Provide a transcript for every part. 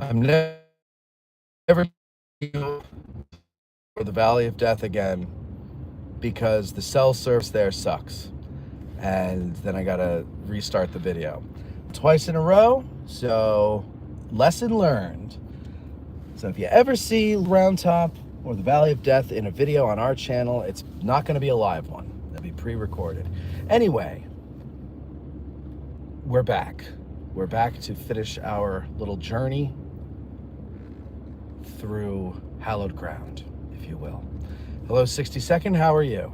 I'm never for the Valley of Death again because the cell service there sucks. And then I gotta restart the video twice in a row. So, lesson learned. So if you ever see Round Top or the Valley of Death in a video on our channel, it's not going to be a live one. It'll be pre-recorded. Anyway, we're back. We're back to finish our little journey through hallowed ground, if you will. Hello, 60-second. How are you?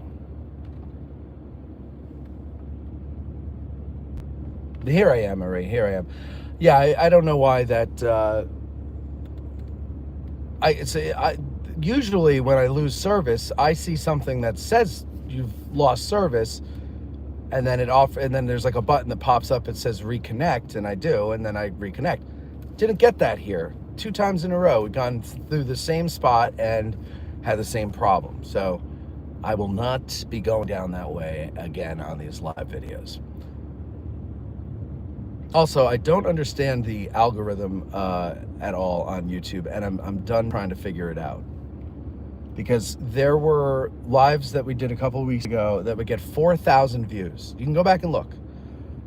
Here I am, Marie. Here I am. Yeah, I don't know why that... usually when I lose service, I see something that says you've lost service, and then and then there's like a button that pops up that says reconnect, and I do, and then I reconnect. Didn't get that here. 2 times in a row, we've gone through the same spot and had the same problem. So I will not be going down that way again on these live videos. Also, I don't understand the algorithm at all on YouTube, and I'm done trying to figure it out. Because there were lives that we did a couple of weeks ago that would get 4,000 views. You can go back and look.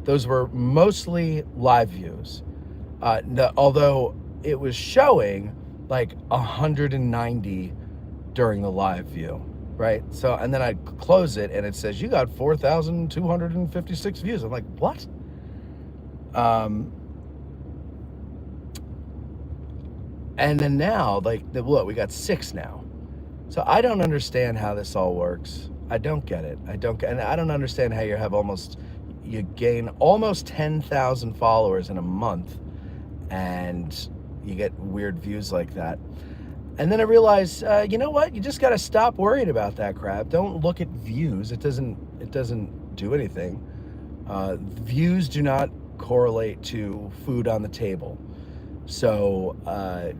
Those were mostly live views. Although it was showing like 190 during the live view, right? So, and then I close it and it says, you got 4,256 views. I'm like, what? And then now, like, look, we got 6 now. So I don't understand how this all works. I don't get it. And I don't understand how you gain almost 10,000 followers in a month and you get weird views like that. And then I realized, you know what? You just got to stop worrying about that crap. Don't look at views. It doesn't do anything. Views do not correlate to food on the table. So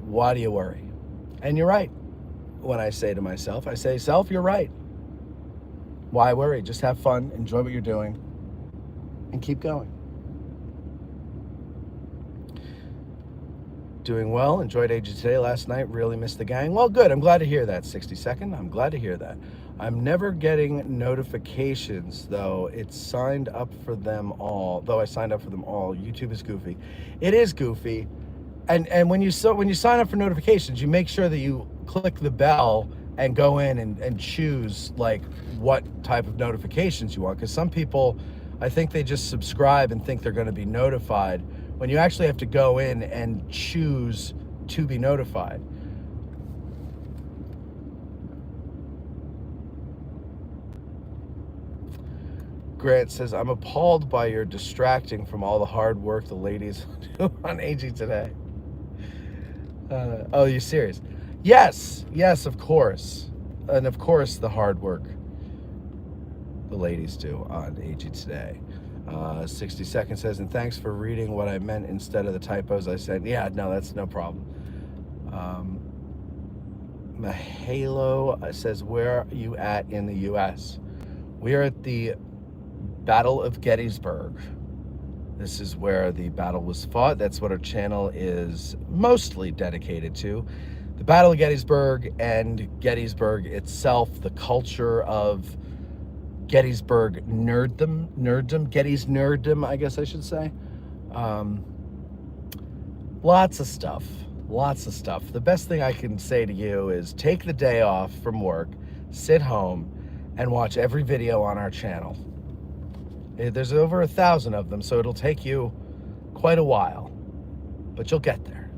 why do you worry? And you're right. When I say to myself, I say, self, you're right. Why worry? Just have fun, enjoy what you're doing, and keep going. Doing well, enjoyed AG today last night, really missed the gang. Well, good, I'm glad to hear that, 60-second. I'm glad to hear that. I'm never getting notifications, though. It's signed up for them all. Though I signed up for them all. YouTube is goofy. It is goofy. And when you sign up for notifications, you make sure that you click the bell and go in and choose like what type of notifications you want. Because some people, I think they just subscribe and think they're going to be notified when you actually have to go in and choose to be notified. Grant says, I'm appalled by your distracting from all the hard work the ladies do on AG today. Oh, you're serious? Yes, of course. And of course the hard work the ladies do on AG today. 60-second says, and thanks for reading what I meant instead of the typos I said. Yeah, no, that's no problem. Mahalo says, where are you at in the U.S.? We are at the Battle of Gettysburg. This is where the battle was fought. That's what our channel is mostly dedicated to. The Battle of Gettysburg and Gettysburg itself, the culture of Gettysburg nerddom, Getty's nerddom, I guess I should say. Lots of stuff. The best thing I can say to you is take the day off from work, sit home, and watch every video on our channel. There's over 1,000 of them, so it'll take you quite a while, but you'll get there.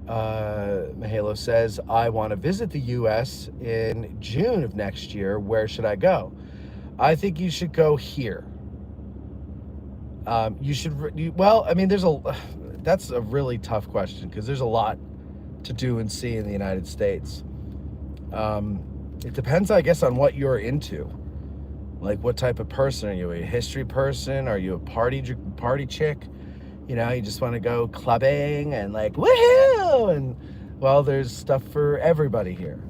Mahalo says, I want to visit the U.S. in June of next year. Where should I go? I think you should go here. Well, I mean, that's a really tough question because there's a lot to do and see in the United States. It depends, I guess, on what you're into. Like, what type of person are you? A history person? Are you a party chick? You know, you just want to go clubbing and like, woohoo! And, well, there's stuff for everybody here.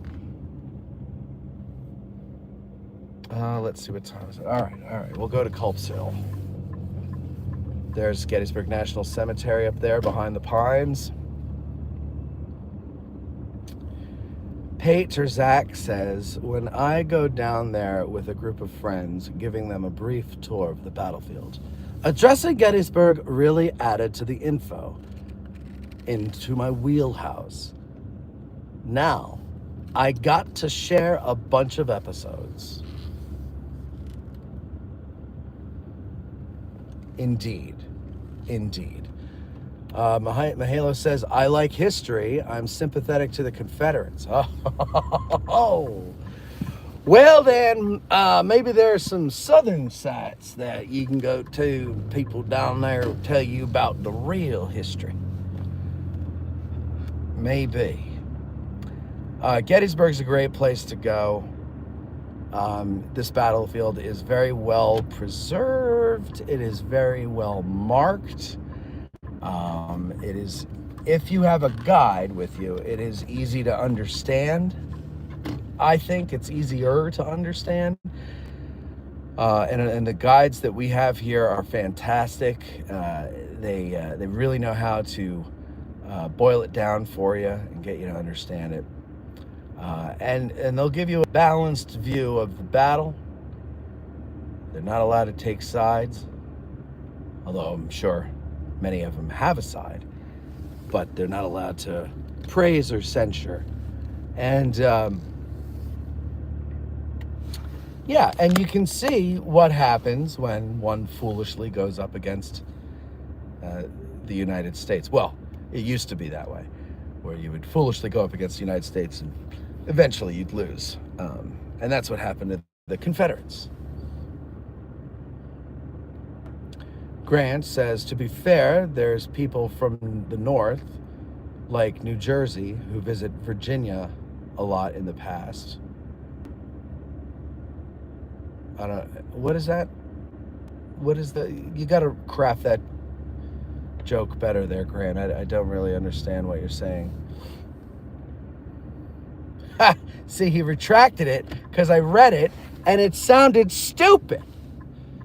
Let's see what time is it. All right. We'll go to Culp's Hill. There's Gettysburg National Cemetery up there behind the pines. Pater Zach says, when I go down there with a group of friends, giving them a brief tour of the battlefield, addressing Gettysburg really added to the info into my wheelhouse. Now, I got to share a bunch of episodes. Indeed. Mahalo says, I like history. I'm sympathetic to the Confederates. Oh. Well, then, maybe there's some southern sites that you can go to. People down there will tell you about the real history. Maybe. Gettysburg's a great place to go. This battlefield is very well preserved. It is very well marked. It is, if you have a guide with you, it is easy to understand. I think it's easier to understand. And the guides that we have here are fantastic. They really know how to boil it down for you and get you to understand it. And they'll give you a balanced view of the battle. They're not allowed to take sides, although I'm sure many of them have a side, but they're not allowed to praise or censure. And yeah, and you can see what happens when one foolishly goes up against the United States. Well, it used to be that way, where you would foolishly go up against the United States and eventually you'd lose. And that's what happened to the Confederates. Grant says, to be fair, there's people from the north, like New Jersey, who visit Virginia a lot in the past. I don't, what is that? What is the, you got to craft that joke better there, Grant. I don't really understand what you're saying. Ha! See, he retracted it because I read it and it sounded stupid.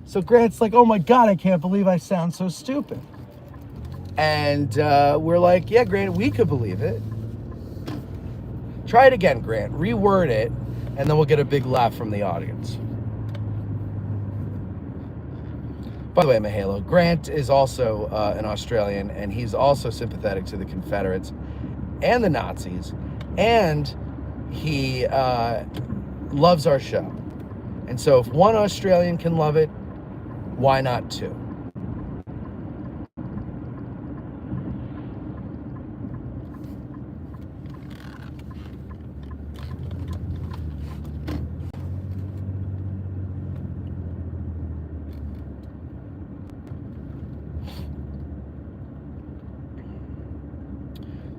So Grant's like, oh my God, I can't believe I sound so stupid. And we're like, yeah, Grant, we could believe it. Try it again, Grant. Reword it, and then we'll get a big laugh from the audience. By the way, Mahalo, Grant is also an Australian, and he's also sympathetic to the Confederates and the Nazis, and he loves our show. And so if one Australian can love it, why not two?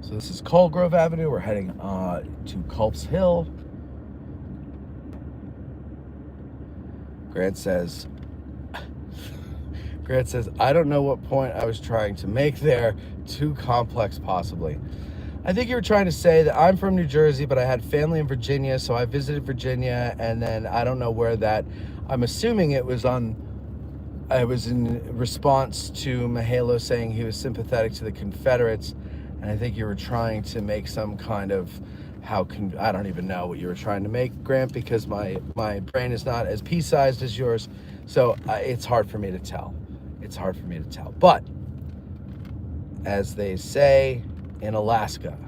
So this is Colegrove Avenue. We're heading to Culp's Hill. Grant says, I don't know what point I was trying to make there. Too complex, possibly. I think you were trying to say that I'm from New Jersey, but I had family in Virginia, so I visited Virginia, and then I don't know where that, I'm assuming it was in response to Mahalo saying he was sympathetic to the Confederates, and I think you were trying to make some kind of, I don't even know what you were trying to make, Grant, because my brain is not as pea-sized as yours, so it's hard for me to tell. But, as they say in Alaska,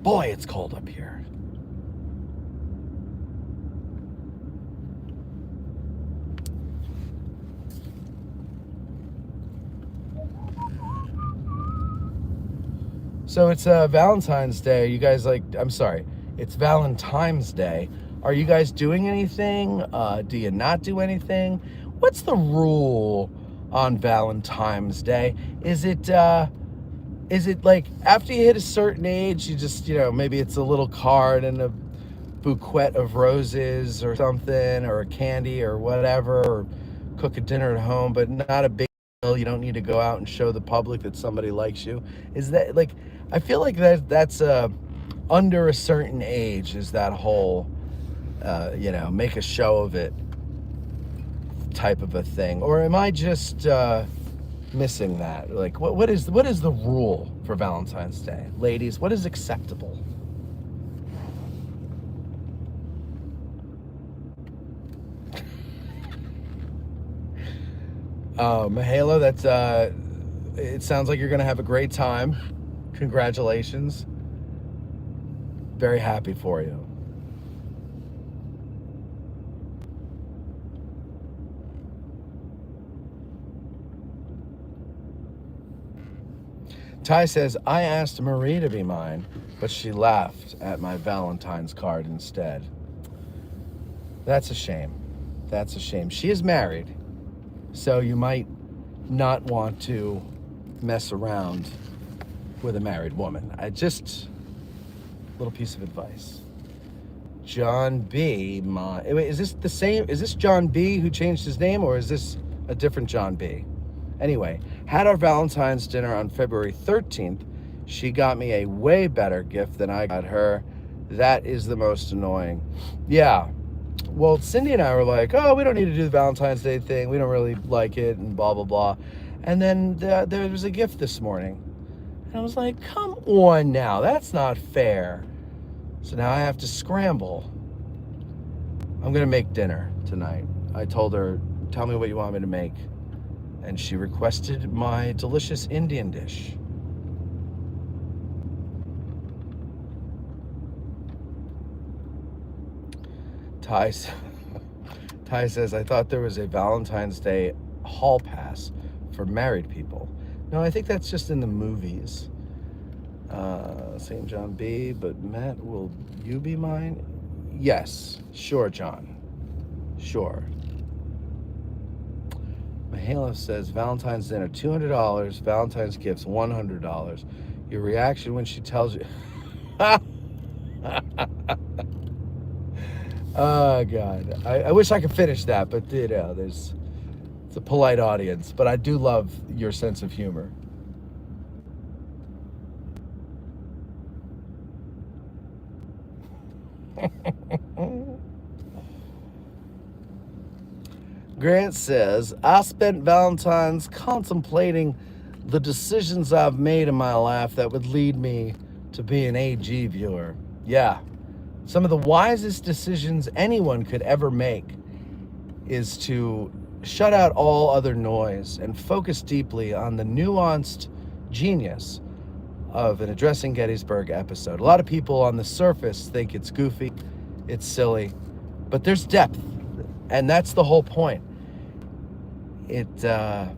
boy, it's cold up here. So it's Valentine's Day. You guys it's Valentine's Day. Are you guys doing anything? Do you not do anything? What's the rule on Valentine's Day? Is it like after you hit a certain age, you just, maybe it's a little card and a bouquet of roses or something, or a candy or whatever, or cook a dinner at home, but not a big deal. You don't need to go out and show the public that somebody likes you. Is that like, I feel like that's under a certain age is that whole, make a show of it type of a thing. Or am I just missing that. Like, what is the rule for Valentine's Day? Ladies, what is acceptable? Mahalo, that's it sounds like you're gonna have a great time. Congratulations. Very happy for you. Ty says, I asked Marie to be mine, but she laughed at my Valentine's card instead. That's a shame. That's a shame. She is married, so you might not want to mess around with a married woman. Little piece of advice. John B. Wait, is this the same? Is this John B. who changed his name, or is this a different John B? Anyway, had our Valentine's dinner on February 13th. She got me a way better gift than I got her. That is the most annoying. Yeah. Well, Cindy and I were like, oh, we don't need to do the Valentine's Day thing. We don't really like it and blah, blah, blah. And then there was a gift this morning. And I was like, come on now. That's not fair. So now I have to scramble. I'm going to make dinner tonight. I told her, tell me what you want me to make. And she requested my delicious Indian dish. Ty says, I thought there was a Valentine's Day hall pass for married people. No, I think that's just in the movies. St. John B., but Matt, will you be mine? Yes, sure, John. Sure. Mahalo says, Valentine's dinner, $200. Valentine's gifts, $100. Your reaction when she tells you... Oh, God. I wish I could finish that, but, it's a polite audience. But I do love your sense of humor. Grant says, I spent Valentine's contemplating the decisions I've made in my life that would lead me to be an AG viewer. Yeah. Some of the wisest decisions anyone could ever make is to shut out all other noise and focus deeply on the nuanced genius of an Addressing Gettysburg episode. A lot of people on the surface think it's goofy, it's silly, but there's depth, and that's the whole point. It's to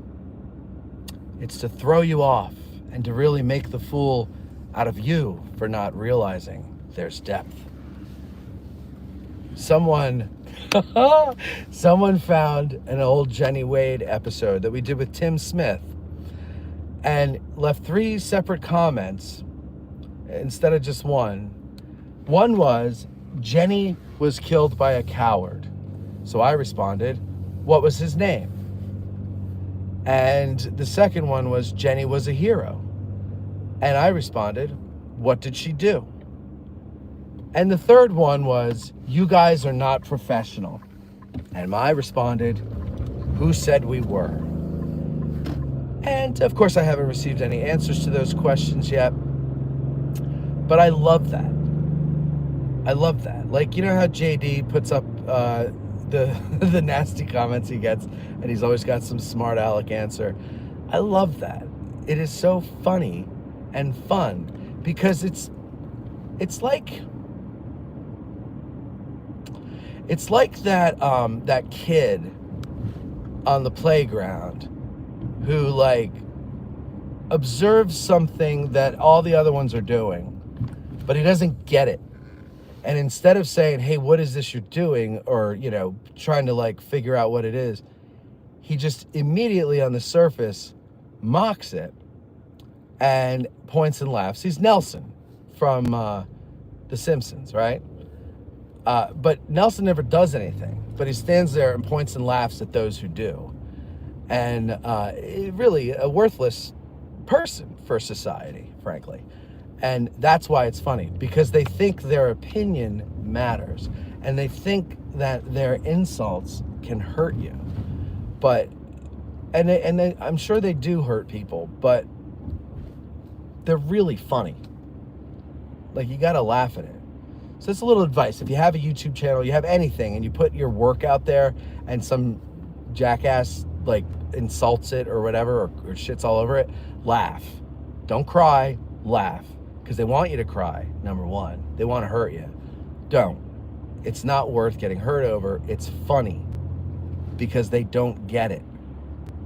throw you off and to really make the fool out of you for not realizing there's depth. Someone found an old Jenny Wade episode that we did with Tim Smith and left 3 separate comments instead of just one. One was, Jenny was killed by a coward. So I responded, what was his name? And the second one was, Jenny was a hero. And I responded, what did she do? And the third one was, you guys are not professional. And I responded, who said we were? And of course I haven't received any answers to those questions yet. But I love that. I love that. Like, you know how JD puts up the nasty comments he gets, and he's always got some smart aleck answer. I love that. It is so funny and fun because it's like that kid on the playground who like observes something that all the other ones are doing, but he doesn't get it. And instead of saying, hey, what is this you're doing? Or, trying to like figure out what it is, he just immediately on the surface mocks it and points and laughs. He's Nelson from The Simpsons, right? But Nelson never does anything, but he stands there and points and laughs at those who do. And really a worthless person for society, frankly. And that's why it's funny, because they think their opinion matters and they think that their insults can hurt you. But and I'm sure they do hurt people, but they're really funny. Like, you got to laugh at it. So that's a little advice. If you have a YouTube channel, you have anything, and you put your work out there, and some jackass like insults it or whatever, or shits all over it, laugh. Don't cry, laugh. Because they want you to cry, number one. They want to hurt you. Don't. It's not worth getting hurt over. It's funny because they don't get it.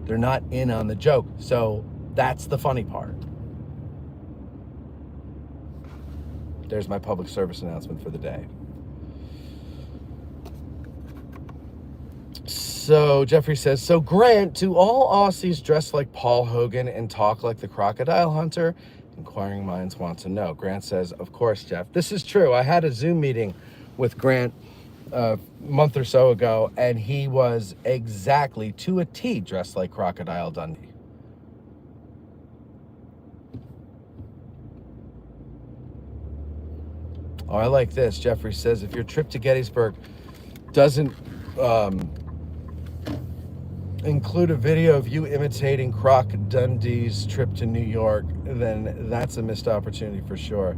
They're not in on the joke. So that's the funny part. There's my public service announcement for the day. So Jeffrey says, so Grant, do all Aussies dress like Paul Hogan and talk like the crocodile hunter? Inquiring minds want to know. Grant says, of course, Jeff. This is true. I had a Zoom meeting with Grant a month or so ago, and he was exactly to a T dressed like Crocodile Dundee. Oh, I like this. Jeffrey says, if your trip to Gettysburg doesn't include a video of you imitating Croc Dundee's trip to New York, then that's a missed opportunity for sure.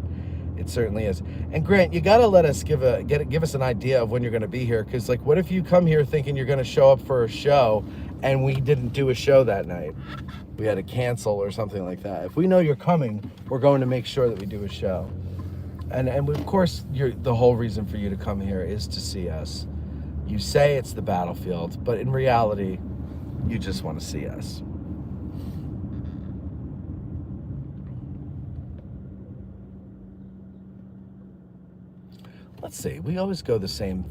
It certainly is. And Grant, you got to let us give us an idea of when you're going to be here, because like, what if you come here thinking you're going to show up for a show and we didn't do a show that night? We had to cancel or something like that. If we know you're coming, we're going to make sure that we do a show. And of course, the whole reason for you to come here is to see us. You say it's the battlefield, but in reality, you just want to see us. Let's see. We always go the same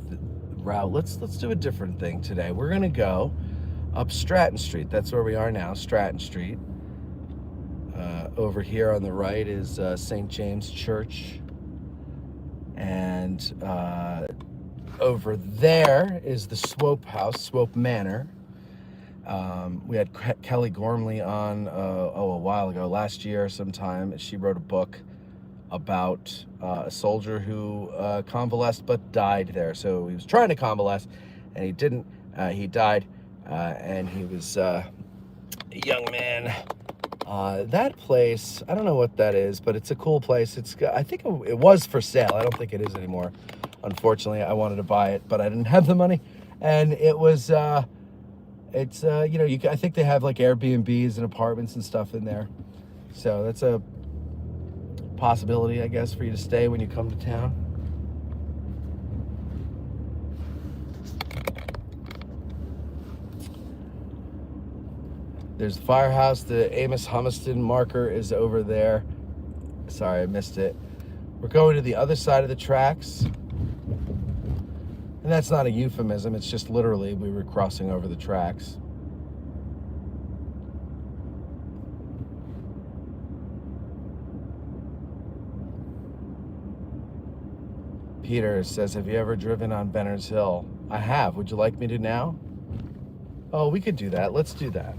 route. Let's do a different thing today. We're going to go up Stratton Street. That's where we are now, Stratton Street. Over here on the right is St. James Church. And over there is the Swope House, Swope Manor. We had Kelly Gormley on a while ago, last year sometime. She wrote a book about a soldier who convalesced but died there. So he was trying to convalesce, and he didn't. He died, and he was a young man. That place, I don't know what that is, but it's a cool place. I think it was for sale. I don't think it is anymore. Unfortunately, I wanted to buy it, but I didn't have the money. And it was, I think they have like Airbnbs and apartments and stuff in there. So that's a possibility, I guess, for you to stay when you come to town. There's the firehouse. The Amos Humiston marker is over there. Sorry, I missed it. We're going to the other side of the tracks. And that's not a euphemism. It's just literally we were crossing over the tracks. Peter says, have you ever driven on Benner's Hill? I have. Would you like me to now? Oh, we could do that. Let's do that.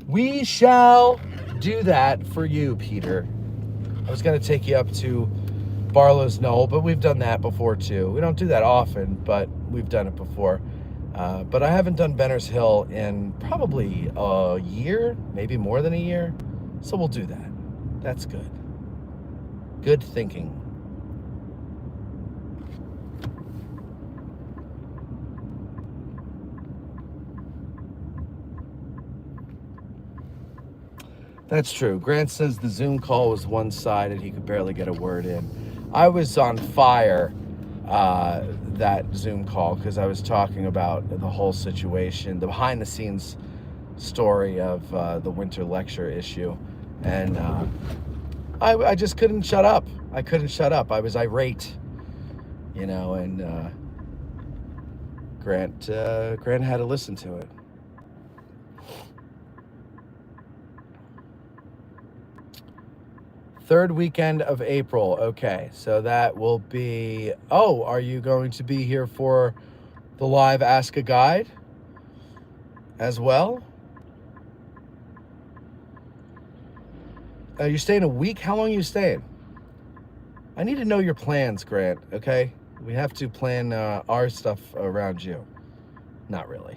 We shall do that for you, Peter. I was going to take you up to Barlow's Knoll, but we've done that before too. We don't do that often, but we've done it before. But I haven't done Benner's Hill in probably a year, maybe more than a year. So we'll do that. That's good. Good thinking. That's true. Grant says the Zoom call was one-sided. He could barely get a word in. I was on fire that Zoom call because I was talking about the whole situation, the behind-the-scenes story of the winter lecture issue. And I just couldn't shut up. I couldn't shut up. I was irate, and Grant had to listen to it. Third weekend of April. Okay, so that will be... Oh, are you going to be here for the live Ask a Guide as well? You're staying a week? How long are you staying? I need to know your plans, Grant, okay? We have to plan our stuff around you. Not really.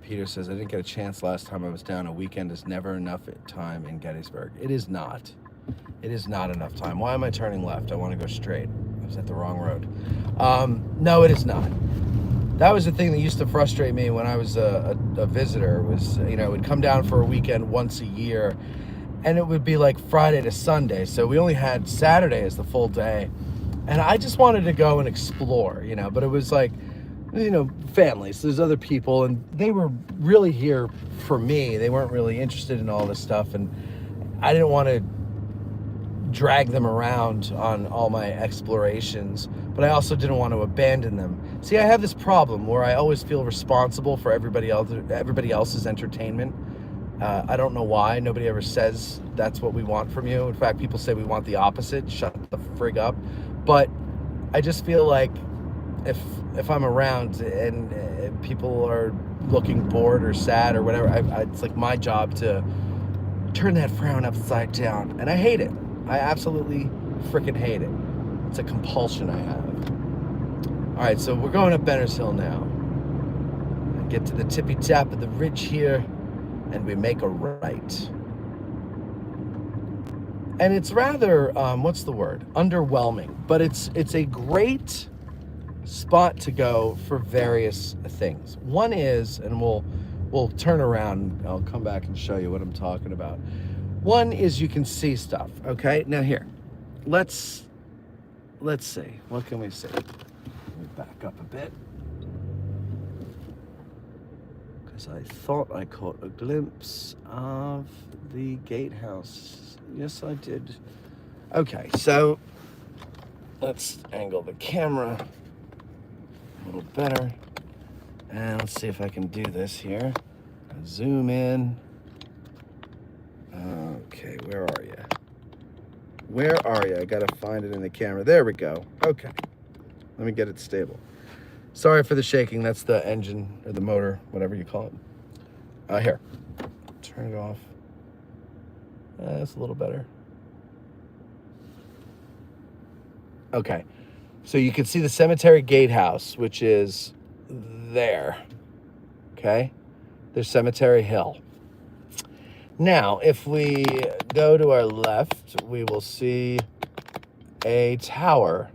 Peter says, I didn't get a chance last time I was down. A weekend is never enough time in Gettysburg. It is not. It is not enough time. Why am I turning left? I want to go straight. I was at the wrong road. No, it is not. That was the thing that used to frustrate me when I was a visitor was, you know, we'd come down for a weekend once a year, and it would be like Friday to Sunday. So we only had Saturday as the full day. And I just wanted to go and explore, you know, but it was like, you know, families, there's other people, and they were really here for me. They weren't really interested in all this stuff, and I didn't want to drag them around on all my explorations, but I also didn't want to abandon them. See, I have this problem where I always feel responsible for everybody else's entertainment. I don't know why. Nobody ever says that's what we want from you. In fact, people say we want the opposite. Shut the frig up. But I just feel like if I'm around and people are looking bored or sad or whatever, it's like my job to turn that frown upside down. And I hate it. I absolutely freaking hate it. It's a compulsion I have. All right, so we're going up Benner's Hill now. I get to the tippy tap of the ridge here, and we make a right. And it's rather, what's the word? Underwhelming. But it's a great spot to go for various things. One is, and we'll turn around. I'll come back and show you what I'm talking about. One is you can see stuff, okay? Now here, let's see. What can we see? Let me back up a bit. Because I thought I caught a glimpse of the gatehouse. Yes, I did. Okay, so let's angle the camera a little better. And let's see if I can do this here. Zoom in. Okay, where are you? Where are you? I gotta find it in the camera. There we go. Okay, let me get it stable. Sorry for the shaking. That's the engine or the motor, whatever you call it. Here, turn it off. That's a little better. Okay, so you can see the cemetery gatehouse, which is there. Okay, there's Cemetery Hill. Now, if we go to our left, we will see a tower.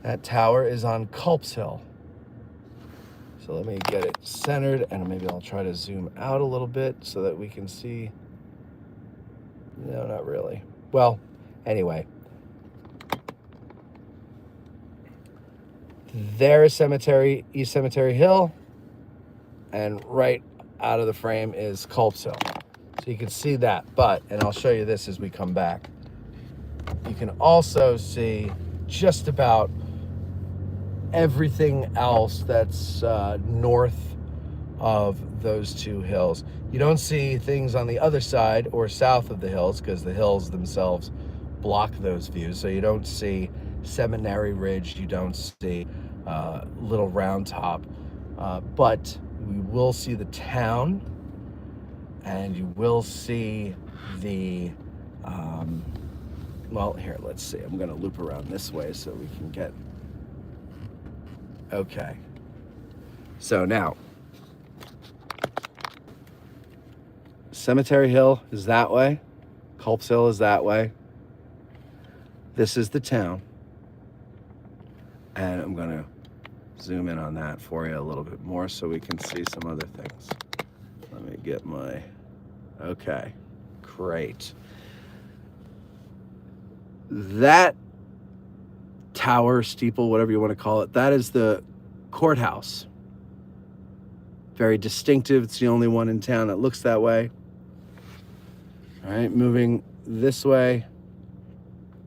That tower is on Culp's Hill. So let me get it centered, and maybe I'll try to zoom out a little bit so that we can see. No, not really. Well, anyway. There is Cemetery, East Cemetery Hill, and right out of the frame is Culp's Hill. So you can see that, but, and I'll show you this as we come back, you can also see just about everything else that's north of those two hills. You don't see things on the other side or south of the hills because the hills themselves block those views. So you don't see Seminary Ridge, you don't see Little Round Top, but we will see the town, and you will see the, well, here, let's see. I'm going to loop around this way so we can get, okay. So now, Cemetery Hill is that way. Culp's Hill is that way. This is the town. And I'm going to zoom in on that for you a little bit more so we can see some other things. Let me get my, okay, great. That tower, steeple, whatever you want to call it, that is the courthouse. Very distinctive. It's the only one in town that looks that way. All right, moving this way.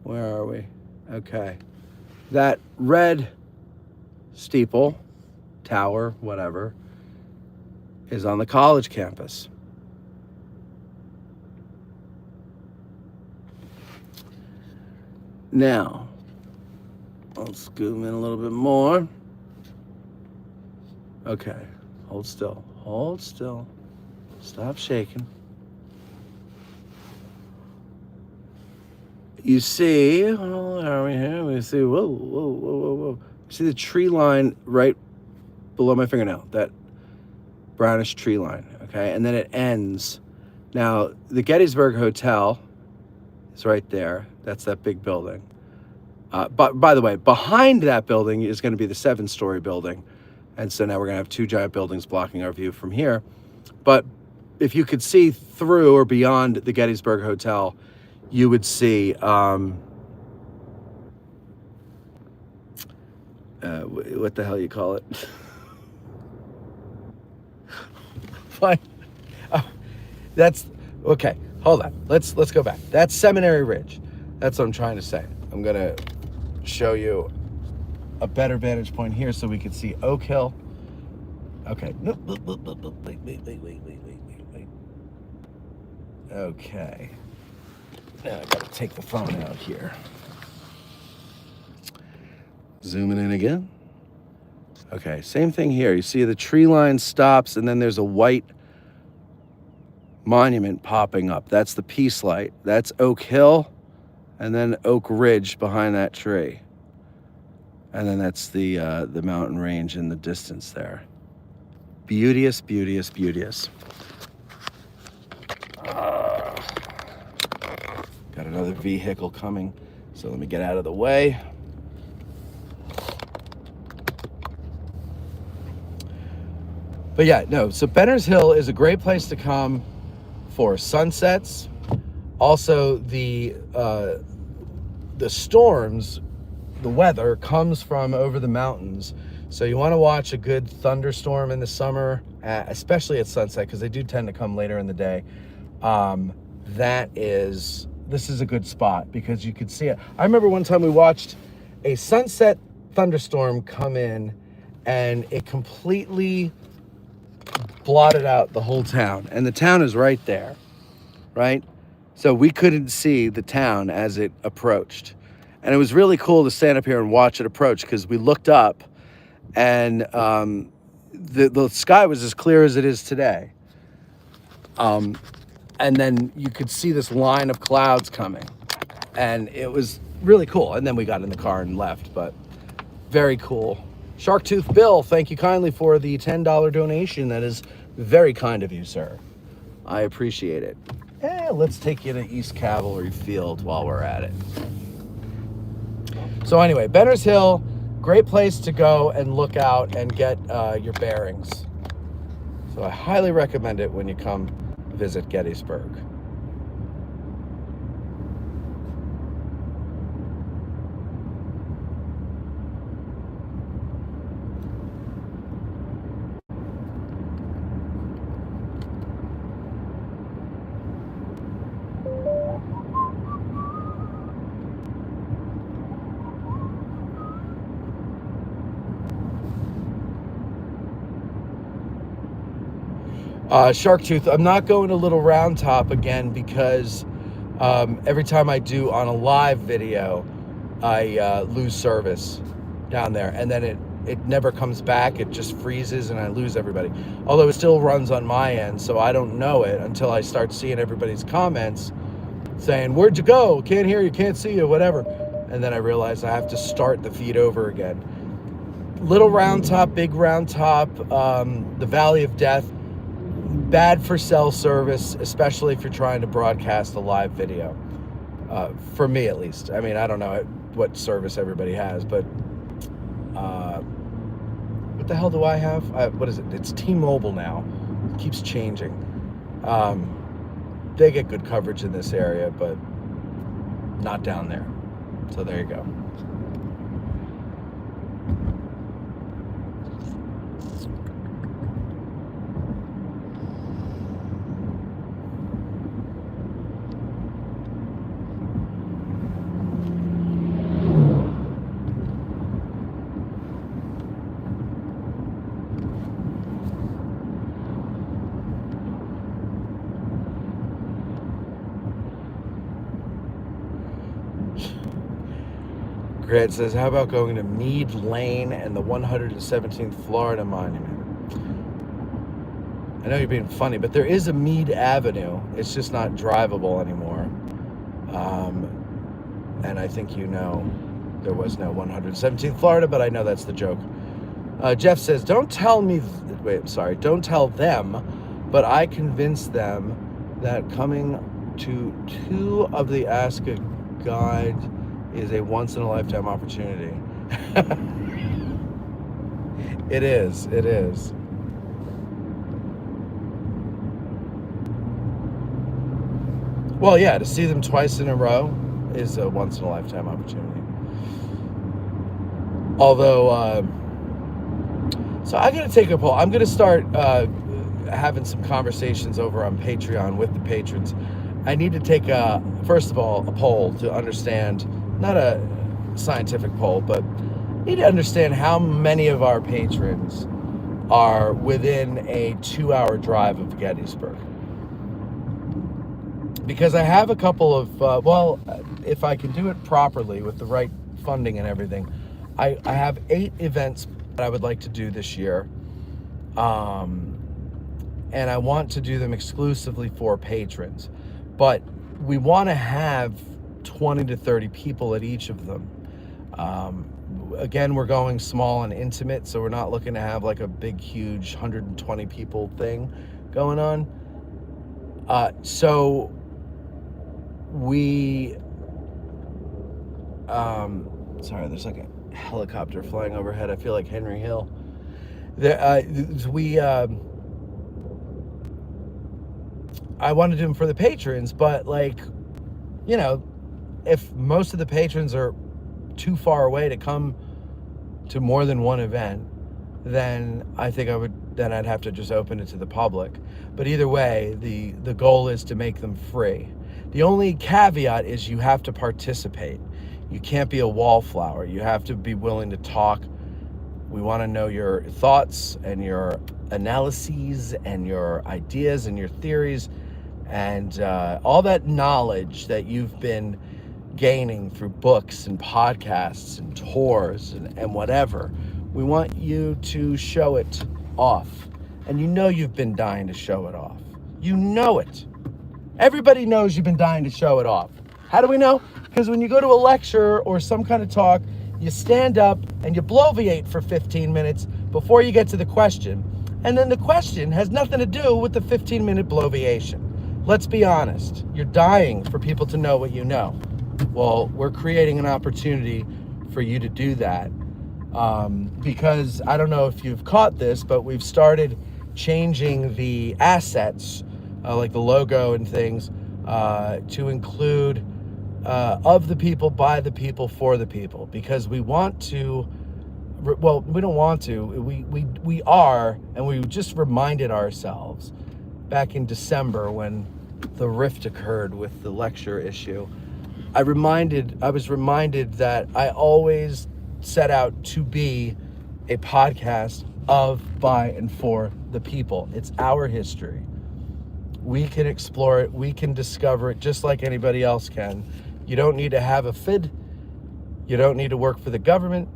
Where are we? Okay. That red steeple, tower, whatever, is on the college campus. Now, I'll scoot in a little bit more. Okay, hold still, hold still. Stop shaking. You see, oh, are we here? We see, whoa. See the tree line right below my fingernail, that brownish tree line, okay? And then it ends. Now, the Gettysburg Hotel is right there. That's that big building. But by the way, behind that building is going to be the 7-story building. And so now we're going to have 2 giant buildings blocking our view from here. But if you could see through or beyond the Gettysburg Hotel, you would see what the hell you call it? Fine. That's okay. Hold on. Let's go back. That's Seminary Ridge. That's what I'm trying to say. I'm gonna show you a better vantage point here so we can see Oak Hill. Okay. Nope. Wait. Okay. Now I gotta take the phone out here. Zooming in again. Okay, same thing here. You see the tree line stops and then there's a white monument popping up. That's the Peace Light. That's Oak Hill and then Oak Ridge behind that tree. And then that's the mountain range in the distance there. Beauteous, beauteous, beauteous. Got another vehicle coming, so let me get out of the way. But yeah, no, so Benner's Hill is a great place to come for sunsets. Also, the storms, the weather comes from over the mountains. So you want to watch a good thunderstorm in the summer, especially at sunset, because they do tend to come later in the day. This is a good spot because you could see it. I remember one time we watched a sunset thunderstorm come in and it completely blotted out the whole town. And the town is right there, right? So we couldn't see the town as it approached. And it was really cool to stand up here and watch it approach because we looked up and the sky was as clear as it is today. And then you could see this line of clouds coming. And it was really cool. And then we got in the car and left, but very cool. Sharktooth Bill, thank you kindly for the $10 donation. That is very kind of you, sir. I appreciate it. Let's take you to East Cavalry Field while we're at it. So anyway, Benner's Hill, great place to go and look out and get your bearings. So I highly recommend it when you come visit Gettysburg. Sharktooth, I'm not going to Little Round Top again because every time I do on a live video, I lose service down there, and then it never comes back. It just freezes and I lose everybody. Although it still runs on my end, so I don't know it until I start seeing everybody's comments saying, "Where'd you go? Can't hear you, can't see you, whatever." And then I realize I have to start the feed over again. Little Round Top, Big Round Top, the Valley of Death, bad for cell service, especially if you're trying to broadcast a live video. For me, at least. I mean, I don't know what service everybody has, but what the hell do I have? What is it? It's T-Mobile now. It keeps changing. They get good coverage in this area, but not down there. So there you go. Grant says, how about going to Meade Lane and the 117th Florida Monument? I know you're being funny, but there is a Meade Avenue. It's just not drivable anymore. And I think you know there was no 117th Florida, but I know that's the joke. Jeff says, don't tell them, but I convinced them that coming to 2 of the Ask a Guide is a once-in-a-lifetime opportunity. It is. Well, yeah, to see them twice in a row is a once-in-a-lifetime opportunity. Although, so I got to take a poll. I'm going to start having some conversations over on Patreon with the patrons. I need to take, first of all, a poll to understand, not a scientific poll, but need to understand how many of our patrons are within a 2-hour drive of Gettysburg. Because I have a couple of, if I can do it properly with the right funding and everything, I have 8 events that I would like to do this year. And I want to do them exclusively for patrons. But we want to have 20 to 30 people at each of them. Again, we're going small and intimate, so we're not looking to have like a big, huge 120 people thing going on. So we, sorry, there's like a helicopter flying overhead. I feel like Henry Hill. I want to do them for the patrons, but like, you know, if most of the patrons are too far away to come to more than one event, then I think I'd have to just open it to the public. But either way, the goal is to make them free. The only caveat is you have to participate. You can't be a wallflower. You have to be willing to talk. We want to know your thoughts and your analyses and your ideas and your theories and all that knowledge that you've been gaining through books and podcasts and tours and whatever. We want you to show it off. And you know you've been dying to show it off. You know it. Everybody knows you've been dying to show it off. How do we know? Because when you go to a lecture or some kind of talk, you stand up and you bloviate for 15 minutes before you get to the question. And then the question has nothing to do with the 15-minute bloviation. Let's be honest. You're dying for people to know what you know. Well, we're creating an opportunity for you to do that. Because I don't know if you've caught this, but we've started changing the assets, like the logo and things, to include of the people, by the people, for the people. Because we want to, well, we don't want to, we are, and we just reminded ourselves back in December when the rift occurred with the lecture issue. I was reminded that I always set out to be a podcast of, by, and for the people. It's our history. We can explore it. We can discover it just like anybody else can. You don't need to have a FID. You don't need to work for the government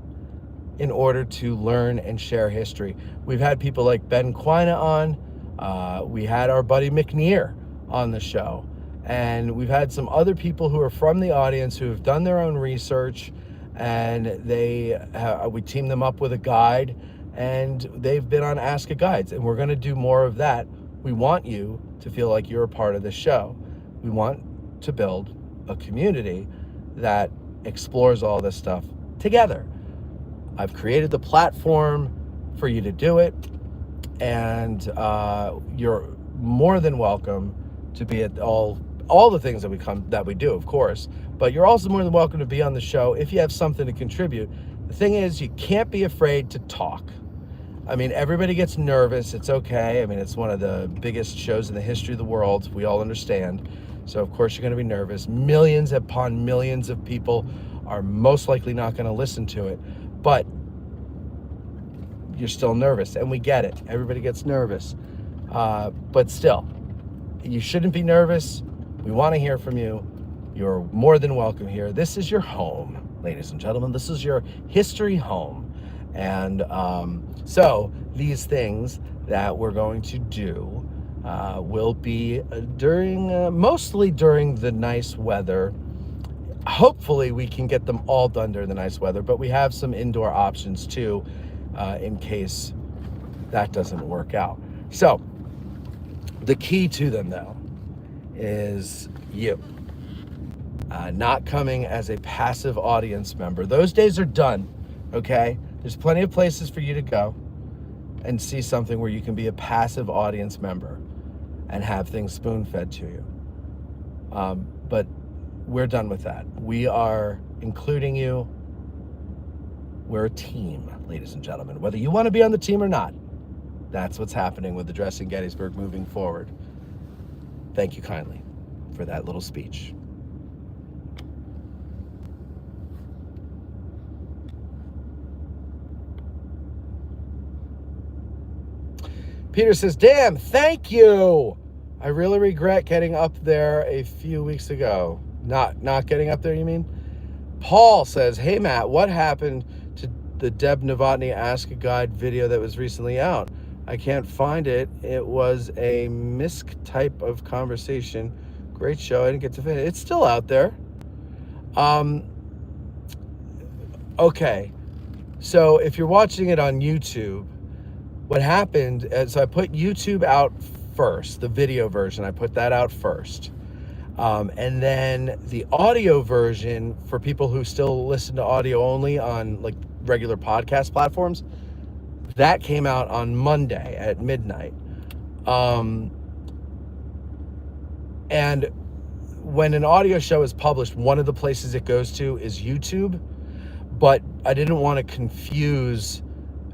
in order to learn and share history. We've had people like Ben Quina on. We had our buddy McNear on the show. And we've had some other people who are from the audience who have done their own research, and we team them up with a guide, and they've been on Ask a Guides, and we're going to do more of that. We want you to feel like you're a part of the show. We want to build a community that explores all this stuff together. I've created the platform for you to do it, and you're more than welcome to be at all the things that we do, of course, but you're also more than welcome to be on the show if you have something to contribute. The thing is, you can't be afraid to talk. I mean, everybody gets nervous. It's okay. I mean, it's one of the biggest shows in the history of the world. We all understand. So, of course, you're going to be nervous. Millions upon millions of people are most likely not going to listen to it. But you're still nervous, and we get it. Everybody gets nervous. But still, you shouldn't be nervous. We want to hear from you. You're more than welcome here. This is your home, ladies and gentlemen. This is your history home. And so these things that we're going to do will be mostly during the nice weather. Hopefully we can get them all done during the nice weather, but we have some indoor options too. in case that doesn't work out. So the key to them, though, is you. Not coming as a passive audience member. Those days are done, okay? There's plenty of places for you to go and see something where you can be a passive audience member and have things spoon-fed to you. But we're done with that. We are including you. We're a team, ladies and gentlemen. Whether you want to be on the team or not, that's what's happening with Addressing Gettysburg moving forward. Thank you kindly for that little speech. Peter says, damn, thank you. I really regret getting up there a few weeks ago. Not getting up there, you mean? Paul says, hey, Matt, what happened to the Deb Novotny Ask a Guide video that was recently out? I can't find it. It was a misc type of conversation. Great show. I didn't get to finish. It's still out there. Okay. So if you're watching it on YouTube, what happened, so I put YouTube out first, the video version, I put that out first. And then the audio version for people who still listen to audio only on like regular podcast platforms, that came out on Monday at midnight. And when an audio show is published, one of the places it goes to is YouTube, but I didn't want to confuse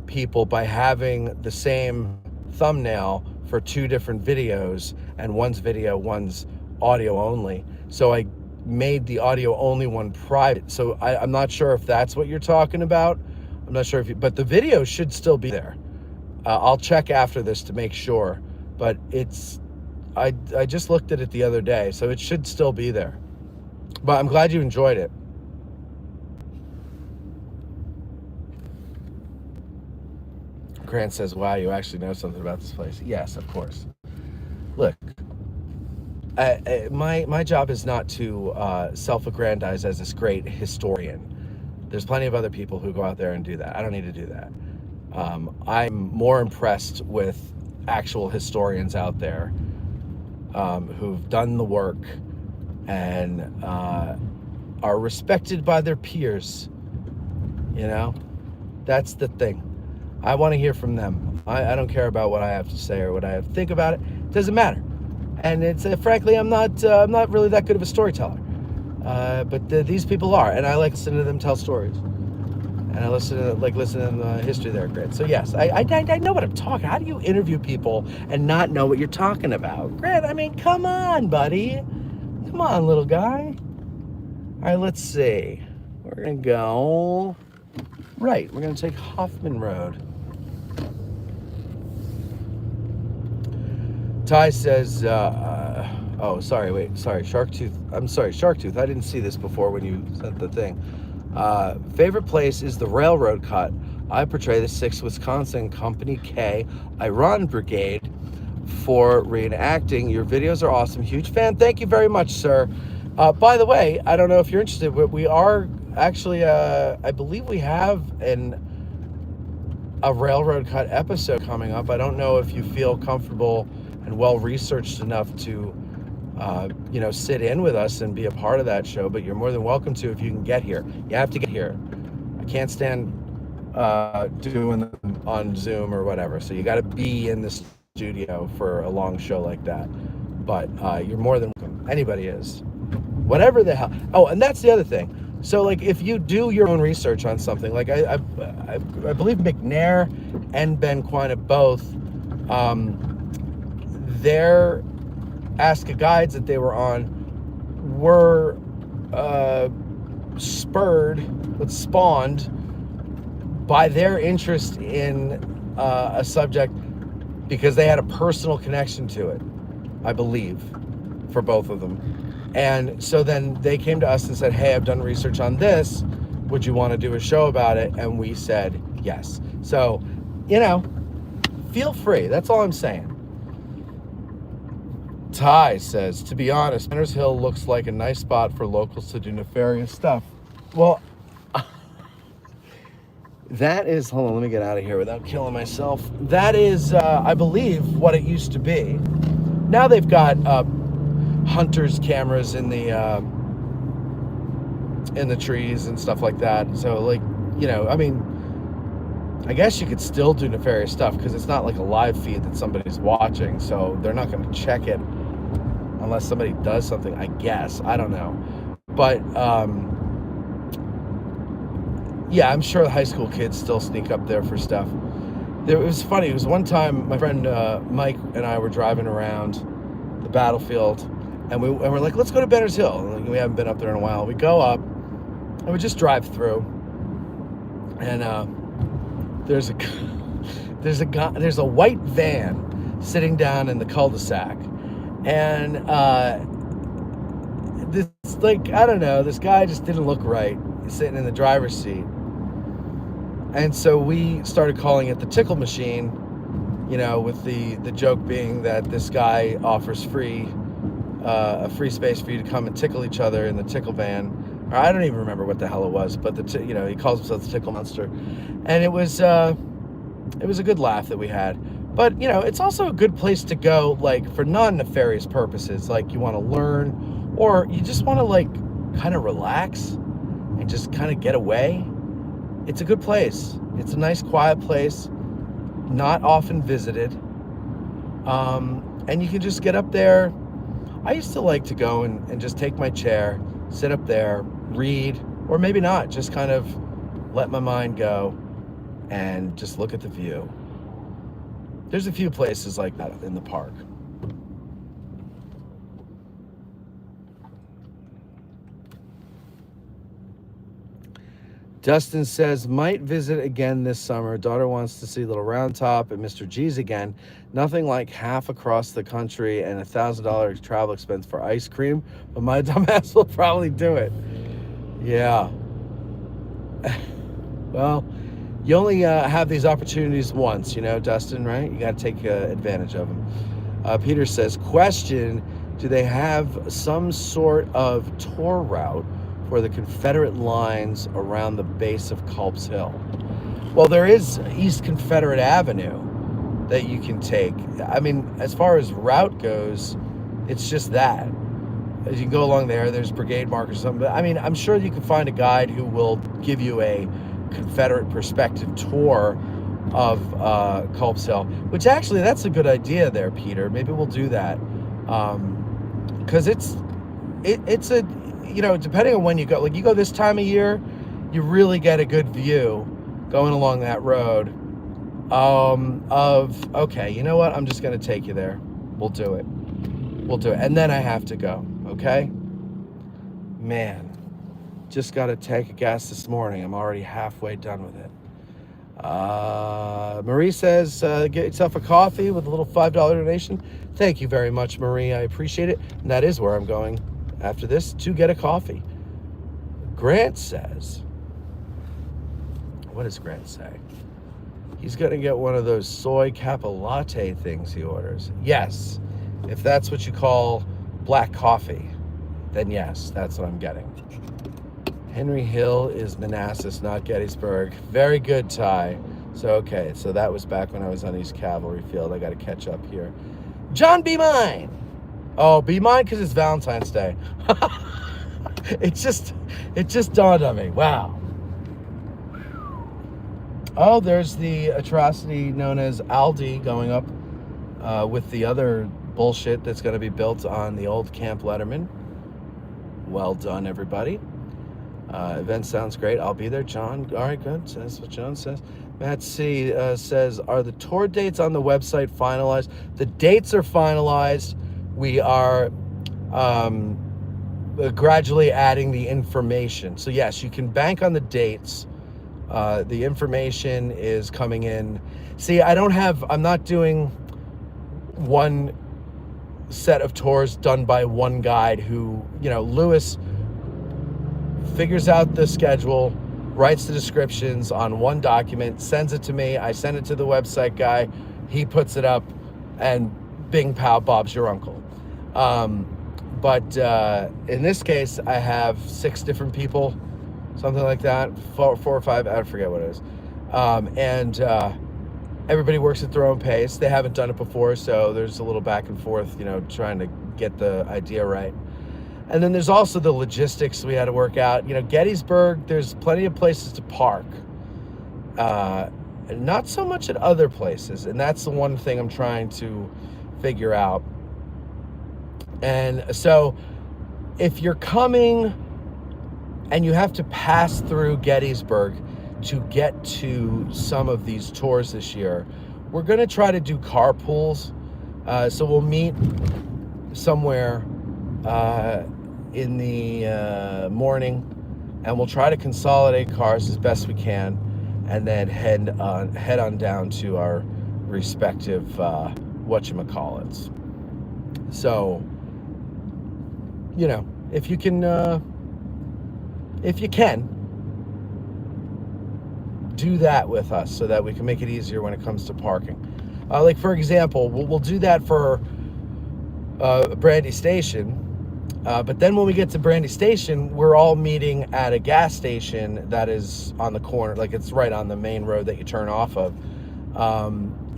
people by having the same thumbnail for two different videos, and one's video, one's audio only. So I made the audio only one private. So I'm not sure if that's what you're talking about. I'm not sure but the video should still be there. I'll check after this to make sure, but I just looked at it the other day, so it should still be there. But I'm glad you enjoyed it. Grant says, wow, you actually know something about this place. Yes, of course. Look, my job is not to self-aggrandize as this great historian. There's plenty of other people who go out there and do that. I don't need to do that. I'm more impressed with actual historians out there who've done the work and are respected by their peers. You know, that's the thing. I want to hear from them. I don't care about what I have to say or what I have to think about it. It doesn't matter. And it's frankly, I'm not really that good of a storyteller. But these people are, and I like listening to them tell stories. And I like listening to the history there, Grant. So yes, I know what I'm talking. How do you interview people and not know what you're talking about, Grant? I mean, come on, buddy. Come on, little guy. All right, let's see. We're gonna go right. We're gonna take Hoffman Road. Ty says, oh, sorry, Sharktooth. I'm sorry, Sharktooth. I didn't see this before when you sent the thing. Favorite place is the railroad cut. I portray the 6th Wisconsin Company K Iran Brigade for reenacting. Your videos are awesome. Huge fan. Thank you very much, sir. By the way, I don't know if you're interested, but we are actually, I believe we have a railroad cut episode coming up. I don't know if you feel comfortable and well-researched enough to, sit in with us and be a part of that show, but you're more than welcome to if you can get here. You have to get here. I can't stand doing them on Zoom or whatever, so you got to be in the studio for a long show like that. But you're more than welcome. Anybody is. Whatever the hell. Oh, and that's the other thing. So, like, if you do your own research on something, like I believe McNair and Ben Quine both, their Ask a Guides that they were on were spawned by their interest in a subject because they had a personal connection to it, I believe, for both of them. And so then they came to us and said, hey, I've done research on this. Would you want to do a show about it? And we said yes. So, feel free. That's all I'm saying. Ty says, to be honest, Manners Hill looks like a nice spot for locals to do nefarious stuff. Well, That is, hold on, let me get out of here without killing myself. That is, I believe, what it used to be. Now they've got hunters cameras in the trees and stuff like that. So, like, you know, I mean, I guess you could still do nefarious stuff because it's not like a live feed that somebody's watching. So they're not going to check it unless somebody does something, I guess. I don't know. But, yeah, I'm sure the high school kids still sneak up there for stuff. It was funny. It was one time my friend Mike and I were driving around the battlefield, and we're like, let's go to Benner's Hill. And we haven't been up there in a while. We go up, and we just drive through, and there's a white van sitting down in the cul-de-sac, and this, like, I don't know, this guy just didn't look right sitting in the driver's seat. And so we started calling it the tickle machine, you know, with the joke being that this guy offers a free space for you to come and tickle each other in the tickle van. Or I don't even remember what the hell it was, but you know, he calls himself the Tickle Monster. And it was a good laugh that we had. But, you know, it's also a good place to go, like, for non-nefarious purposes. Like, you want to learn, or you just want to, like, kind of relax and just kind of get away. It's a good place. It's a nice, quiet place, not often visited. And you can just get up there. I used to like to go and just take my chair, sit up there, read, or maybe not, just kind of let my mind go and just look at the view. There's a few places like that in the park. Dustin says, might visit again this summer. Daughter wants to see Little Round Top and Mr. G's again. Nothing like half across the country and $1,000 travel expense for ice cream, but my dumbass will probably do it. Yeah. Well, you only have these opportunities once, you know, Dustin, right? You got to take advantage of them. Peter says, question, do they have some sort of tour route for the Confederate lines around the base of Culp's Hill? Well, there is East Confederate Avenue that you can take. I mean, as far as route goes, it's just that. As you can go along there, there's brigade markers or something. But I mean, I'm sure you can find a guide who will give you a Confederate perspective tour of Culp's Hill, which actually, that's a good idea there, Peter. Maybe we'll do that. Because it's a, you know, depending on when you go, like you go this time of year, you really get a good view going along that road of, okay, you know what? I'm just going to take you there. We'll do it. And then I have to go. Okay. Man, just got a tank of gas this morning. I'm already halfway done with it. Marie says, get yourself a coffee with a little $5 donation. Thank you very much, Marie. I appreciate it. And that is where I'm going after this, to get a coffee. Grant says, what does Grant say? He's going to get one of those soy kappa latte things he orders. Yes, if that's what you call black coffee, then yes, that's what I'm getting. Henry Hill is Manassas, not Gettysburg. Very good, Ty. So, okay, so that was back when I was on East Cavalry Field. I got to catch up here. John, be mine. Oh, be mine because it's Valentine's Day. It just dawned on me. Wow. Oh, there's the atrocity known as Aldi going up with the other bullshit that's going to be built on the old Camp Letterman. Well done, everybody. Event sounds great. I'll be there. John, all right, good. That's what John says. Matt C. Says, are the tour dates on the website finalized? The dates are finalized. We are gradually adding the information. So yes, you can bank on the dates. The information is coming in. See, I'm not doing one set of tours done by one guide who, you know, Lewis figures out the schedule, writes the descriptions on one document, sends it to me. I send it to the website guy. He puts it up, and bing, pow, Bob's your uncle. But in this case, I have 6 different people, something like that, 4 or 5, I forget what it is, And everybody works at their own pace. They haven't done it before, so there's a little back and forth, trying to get the idea right. And then there's also the logistics we had to work out. Gettysburg, there's plenty of places to park. Not so much at other places, and that's the one thing I'm trying to figure out. And so if you're coming and you have to pass through Gettysburg to get to some of these tours this year, we're going to try to do carpools. So we'll meet somewhere in the morning, and we'll try to consolidate cars as best we can, and then head on down to our respective whatchamacallits. So, if you can do that with us, so that we can make it easier when it comes to parking. Like, for example, we'll do that for Brandy Station. But then when we get to Brandy Station, we're all meeting at a gas station that is on the corner, like it's right on the main road that you turn off of.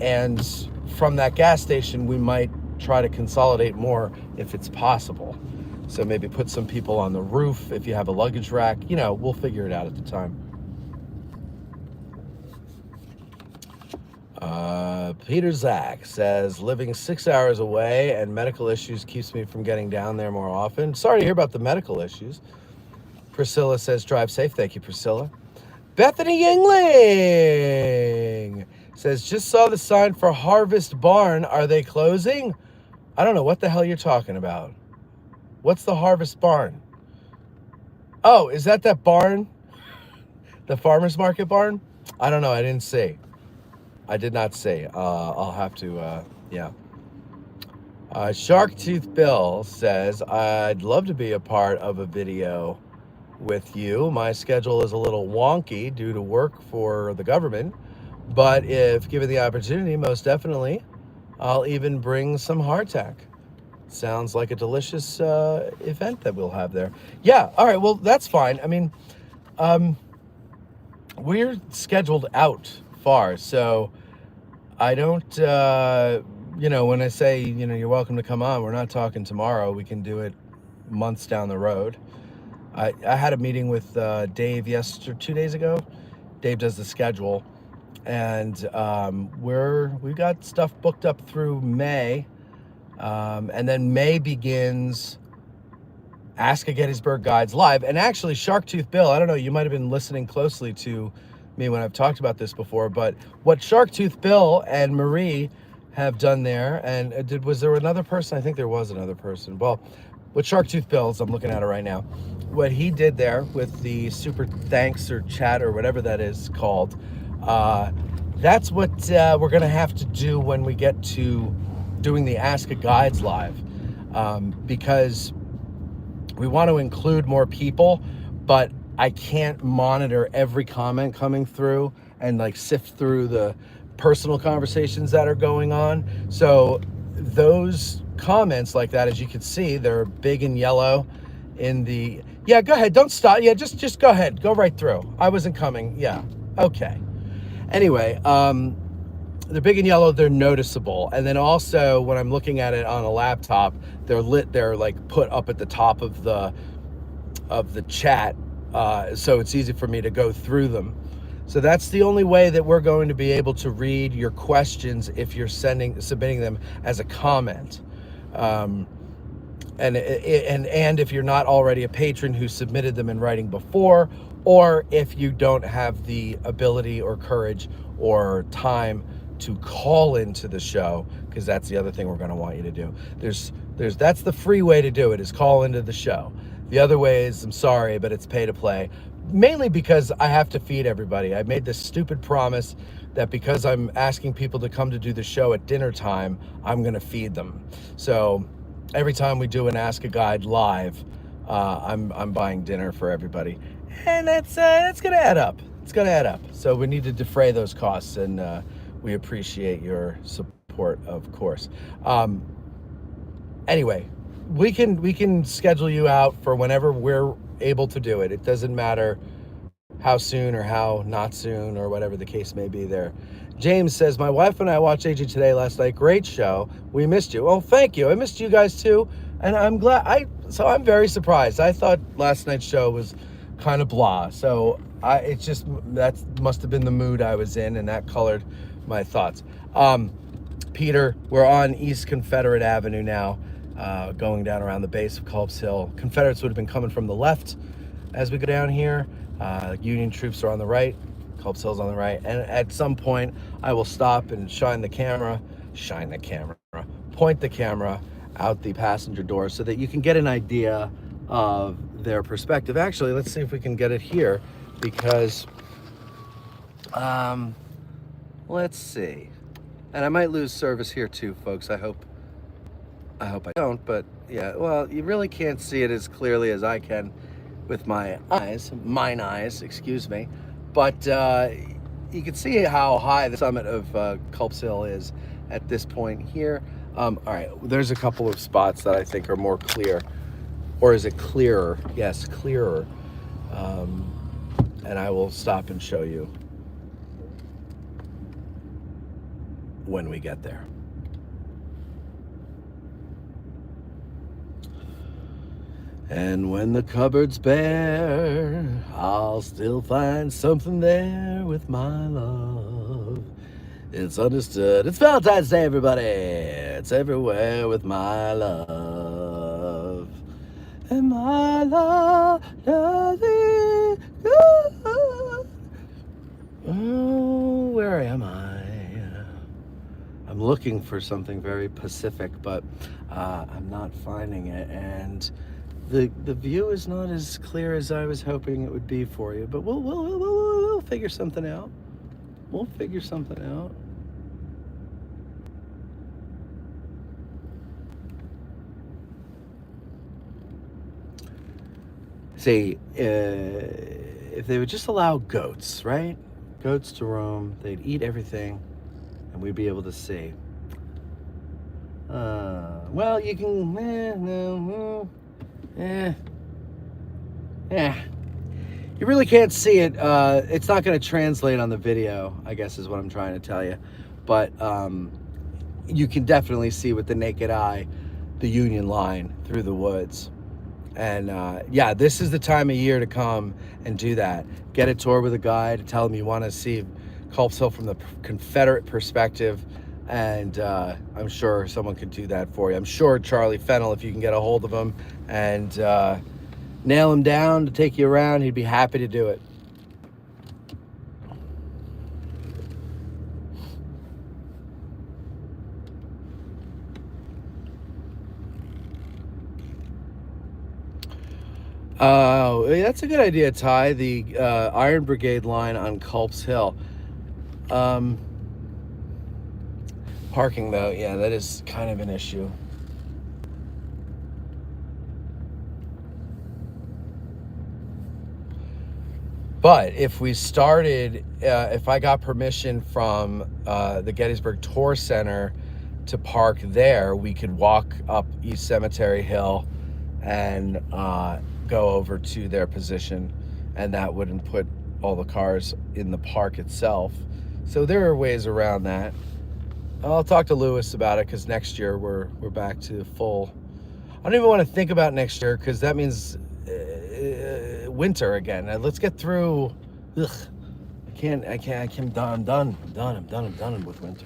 And from that gas station, we might try to consolidate more if it's possible. So maybe put some people on the roof if you have a luggage rack. We'll figure it out at the time. Peter Zach says, living 6 hours away and medical issues keeps me from getting down there more often. Sorry to hear about the medical issues. Priscilla says, drive safe. Thank you, Priscilla. Bethany Yingling says, just saw the sign for Harvest Barn. Are they closing? I don't know what the hell you're talking about. What's the Harvest Barn? Oh, is that barn? The farmer's market barn? I don't know. I didn't see. I did not see. I'll have to, yeah. Shark Tooth Bill says, I'd love to be a part of a video with you. My schedule is a little wonky due to work for the government, but if given the opportunity, most definitely, I'll even bring some hardtack. Sounds like a delicious event that we'll have there. Yeah, all right, well, that's fine. I mean, we're scheduled out far, so I don't, when I say, you're welcome to come on, we're not talking tomorrow. We can do it months down the road. I had a meeting with Dave 2 days ago. Dave does the schedule, and we've got stuff booked up through May, and then May begins Ask a Gettysburg Guides Live. And actually, Shark Tooth Bill, I don't know, you might have been listening closely to me when I've talked about this before, but what Shark Tooth Bill and Marie have done there, and was there another person? I think there was another person. Well, what Shark Tooth Bill, I'm looking at it right now, what he did there with the super thanks or chat or whatever that is called, that's what we're going to have to do when we get to doing the Ask a Guides Live, because we want to include more people, but I can't monitor every comment coming through and sift through the personal conversations that are going on. So those comments like that, as you can see, they're big and yellow in the, yeah, go ahead. Don't stop. Yeah, just go ahead. Go right through. I wasn't coming. Yeah. Okay. Anyway, they're big and yellow. They're noticeable. And then also when I'm looking at it on a laptop, they're put up at the top of the chat. So it's easy for me to go through them. So that's the only way that we're going to be able to read your questions if you're submitting them as a comment. And if you're not already a patron who submitted them in writing before, or if you don't have the ability or courage or time to call into the show, because that's the other thing we're going to want you to do. That's the free way to do it, is call into the show. The other way is, I'm sorry, but it's pay to play. Mainly because I have to feed everybody. I made this stupid promise that because I'm asking people to come to do the show at dinner time, I'm going to feed them. So every time we do an Ask a Guide live, I'm buying dinner for everybody. And that's going to add up. It's going to add up. So we need to defray those costs, and we appreciate your support, of course. Anyway, we can schedule you out for whenever we're able to do it. It doesn't matter how soon or how not soon or whatever the case may be there. James says, my wife and I watched AJ Today last night. Great show. We missed you. Oh, thank you. I missed you guys too. And I'm glad. So I'm very surprised. I thought last night's show was kind of blah. So that must have been the mood I was in, and that colored my thoughts. Peter, we're on East Confederate Avenue now, going down around the base of Culp's Hill. Confederates would have been coming from the left as we go down here. Union troops are on the right. Culp's Hill's on the right. And at some point, I will stop and point the camera out the passenger door so that you can get an idea of their perspective. Actually, let's see if we can get it here, because let's see. And I might lose service here too, folks. I hope I don't, but yeah, well, you really can't see it as clearly as I can with mine eyes, excuse me. But you can see how high the summit of Culp's Hill is at this point here. All right, there's a couple of spots that I think are more clear. Or is it clearer? Yes, clearer. And I will stop and show you when we get there. And when the cupboard's bare, I'll still find something there with my love. It's understood. It's Valentine's Day, everybody. It's everywhere with my love. And my love does it good. Oh, where am I? I'm looking for something very Pacific, but I'm not finding it. And the view is not as clear as I was hoping it would be for you. But we'll figure something out. We'll figure something out. See, if they would just allow goats, right? Goats to roam, they'd eat everything, and we'd be able to see. Well, you can, you really can't see it. It's not going to translate on the video, I guess is what I'm trying to tell you. But you can definitely see with the naked eye the Union line through the woods. And yeah, this is the time of year to come and do that. Get a tour with a guide, tell them you want to see Culp's Hill from the Confederate perspective, and I'm sure someone could do that for you. I'm sure Charlie Fennell, if you can get a hold of him and nail him down to take you around, he'd be happy to do it. Oh, that's a good idea, Ty. The Iron Brigade line on Culp's Hill. Parking, though, yeah, that is kind of an issue. But if we started, if I got permission from the Gettysburg Tour Center to park there, we could walk up East Cemetery Hill and go over to their position, and that wouldn't put all the cars in the park itself. So there are ways around that. I'll talk to Lewis about it, because next year we're back to full. I don't even want to think about next year, because that means winter again. Let's get through. Ugh, I'm done with winter.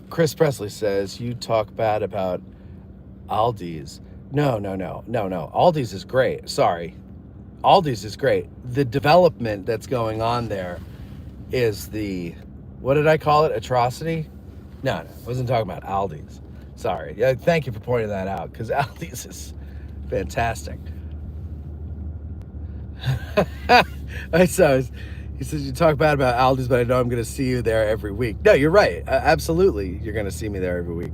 Chris Presley says, you talk bad about Aldi's. No. Aldi's is great. Sorry. Aldi's is great. The development that's going on there is the, what did I call it? Atrocity? No, I wasn't talking about Aldi's. Sorry. Yeah, thank you for pointing that out, because Aldi's is fantastic. He says, you talk bad about Aldi's, but I know I'm going to see you there every week. No, you're right. Absolutely, you're going to see me there every week.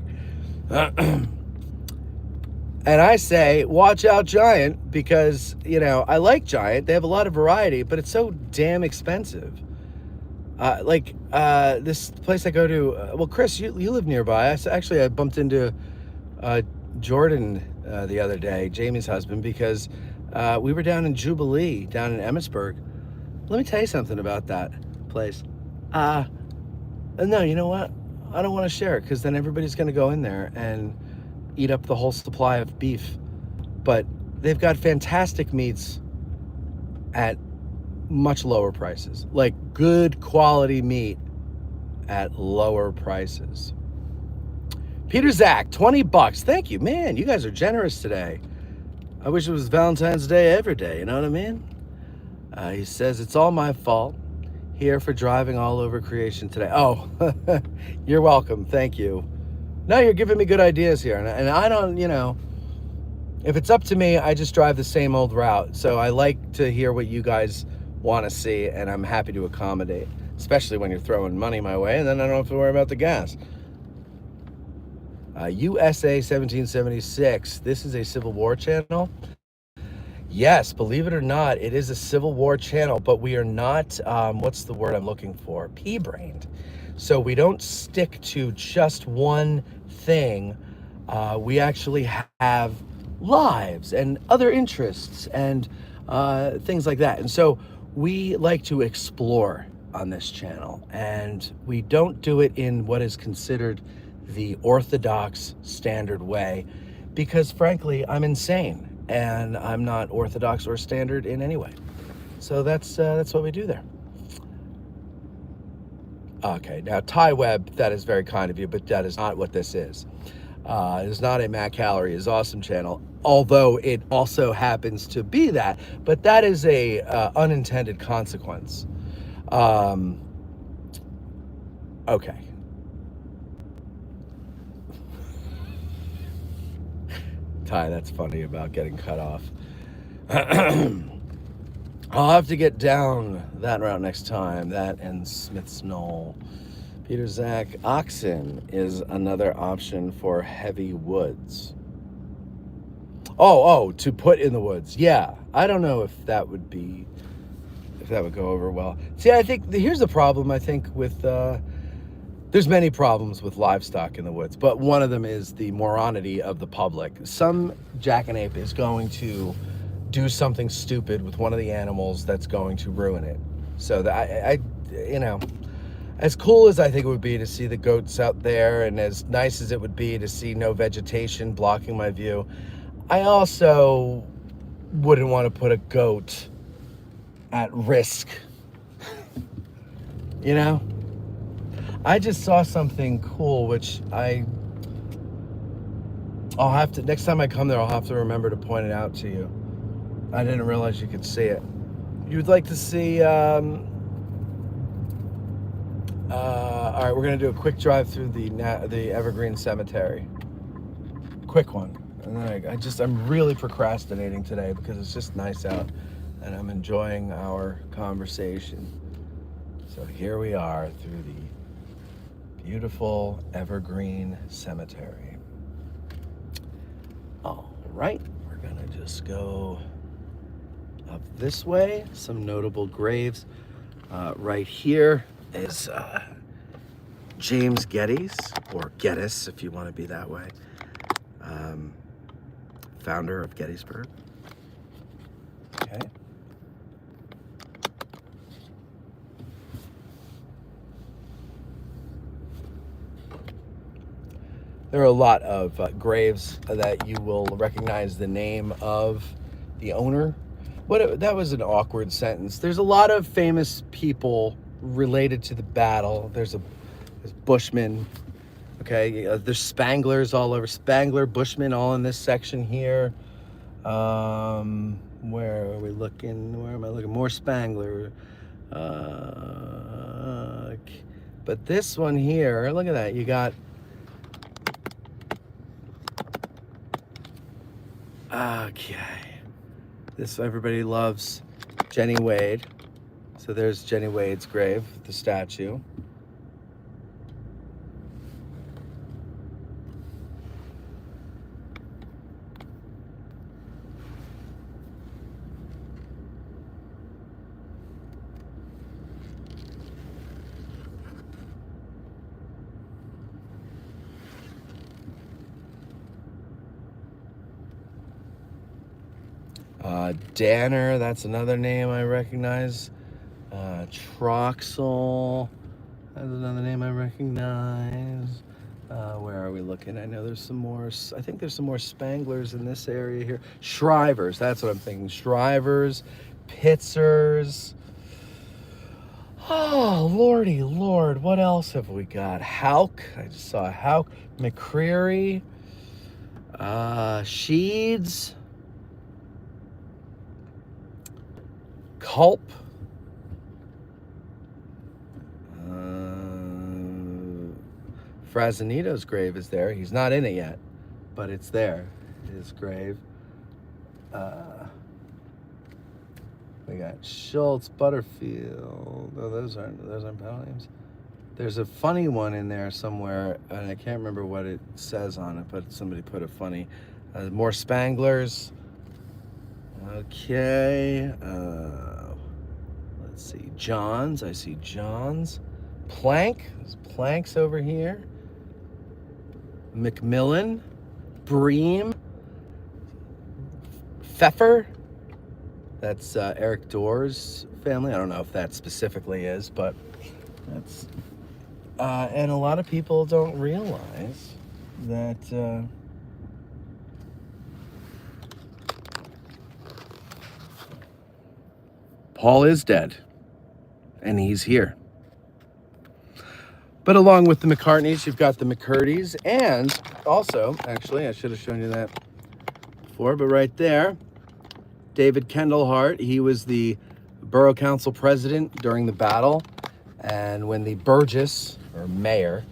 And I say, watch out Giant, because, you know, I like Giant. They have a lot of variety, but it's so damn expensive. This place I go to, well, Chris, you live nearby. I bumped into Jordan the other day, Jamie's husband, because we were down in Jubilee, down in Emmitsburg. Let me tell you something about that place. No, you know what? I don't want to share it because then everybody's going to go in there and eat up the whole supply of beef. But they've got fantastic meats at much lower prices, like good quality meat at lower prices. Peter Zach, $20. Thank you, man. You guys are generous today. I wish it was Valentine's Day every day. You know what I mean? He says it's all my fault. Here for driving all over creation today. Oh, you're welcome. Thank you. No, you're giving me good ideas here, and I don't. If it's up to me, I just drive the same old route. So I like to hear what you guys want to see, and I'm happy to accommodate, especially when you're throwing money my way, and then I don't have to worry about the gas. USA 1776. This is a Civil War channel. Yes, believe it or not, it is a Civil War channel, but we are not, what's the word I'm looking for? Pea-brained. So we don't stick to just one thing. We actually have lives and other interests and things like that. And so we like to explore on this channel, and we don't do it in what is considered the orthodox standard way, because frankly, I'm insane and I'm not orthodox or standard in any way. So that's what we do there. Okay, now Ty Webb, that is very kind of you, but that is not what this is. It is not a Matt Cavalry is Awesome channel, although it also happens to be that, but that is a unintended consequence. Okay. Ty, that's funny about getting cut off. I'll have to get down that route next time. That and Smith's Knoll. Peter Zach, oxen is another option for heavy woods. Oh, to put in the woods. Yeah, I don't know if that would go over well. See, I think here's the problem. I think with there's many problems with livestock in the woods, but one of them is the moronity of the public. Some jackanape is going to do something stupid with one of the animals that's going to ruin it. So that as cool as I think it would be to see the goats out there, and as nice as it would be to see no vegetation blocking my view, I also wouldn't want to put a goat at risk. I just saw something cool, which I'll have to, next time I come there, I'll have to remember to point it out to you. I didn't realize you could see it. You'd like to see, all right, we're gonna do a quick drive through the Evergreen Cemetery. Quick one. And then I'm really procrastinating today because it's just nice out and I'm enjoying our conversation. So here we are through the beautiful Evergreen Cemetery. All right, we're gonna just go up this way. Some notable graves. Right here is James Geddes, or Geddes if you want to be that way. Founder of Gettysburg. Okay. There are a lot of graves that you will recognize the name of the owner. That was an awkward sentence. There's a lot of famous people related to the battle. There's Bushmen. Okay, there's Spanglers all over. Spangler, Bushmen, all in this section here. Where are we looking? Where am I looking? More Spangler. But this one here, look at that. You got. Okay. This everybody loves Jenny Wade. So there's Jenny Wade's grave, the statue. Danner, that's another name I recognize. Troxel, that's another name I recognize. Where are we looking? I know there's some more. I think there's some more Spanglers in this area here. Shrivers, that's what I'm thinking. Shrivers, Pitzers. Oh, lordy lord, what else have we got? Hauk, I just saw Hauk. McCreary, Sheeds, Culp, Frazanito's grave is there. He's not in it yet, but it's there, his grave. We got Schultz, Butterfield. Oh, those aren't battle names. There's a funny one in there somewhere, and I can't remember what it says on it, but somebody put a funny. More Spanglers. Okay. Let's see. Johns. I see Johns. Plank. There's Planks over here. Macmillan. Bream. Pfeffer. That's Eric Door's family. I don't know if that specifically is, but that's... and a lot of people don't realize that Paul is dead, and he's here. But along with the McCartneys, you've got the McCurdy's, and also, actually, I should have shown you that before, but right there, David Kendall Hart. He was the Borough Council president during the battle, and when the Burgess, or mayor,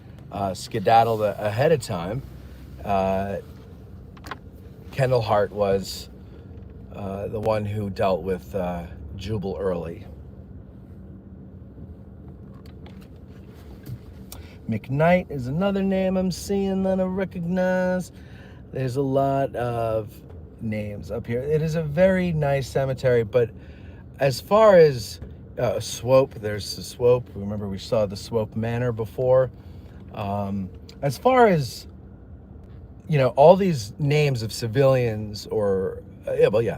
skedaddled ahead of time, Kendall Hart was the one who dealt with Jubal Early. McKnight is another name I'm seeing that I recognize. There's a lot of names up here. It is a very nice cemetery, but as far as Swope, there's the Swope. Remember we saw the Swope Manor before. As far as, you know, all these names of civilians or,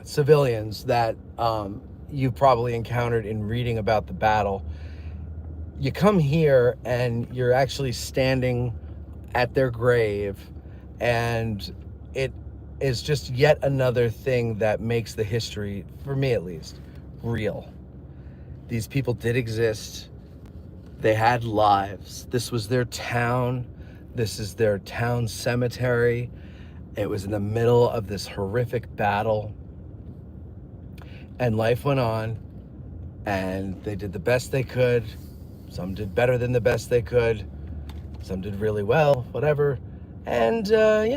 civilians that you've probably encountered in reading about the battle, you come here and you're actually standing at their grave, and it is just yet another thing that makes the history, for me at least, real. These people did exist. They had lives. This was their town. This is their town cemetery. It was in the middle of this horrific battle. And life went on, and they did the best they could. Some did better than the best they could. Some did really well, whatever. And, they,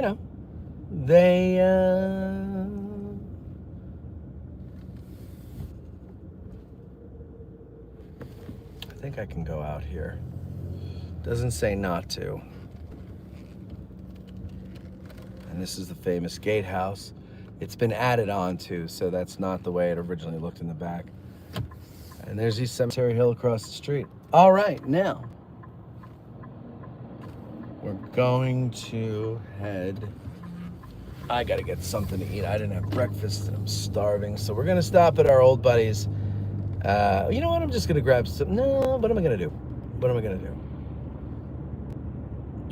I think I can go out here. Doesn't say not to. And this is the famous gatehouse. It's been added on to, so that's not the way it originally looked in the back. And there's East Cemetery Hill across the street. All right, now we're going to head. I gotta get something to eat. I didn't have breakfast and I'm starving. So we're gonna stop at our old buddies. You know what? I'm just gonna grab some. No, what am I gonna do?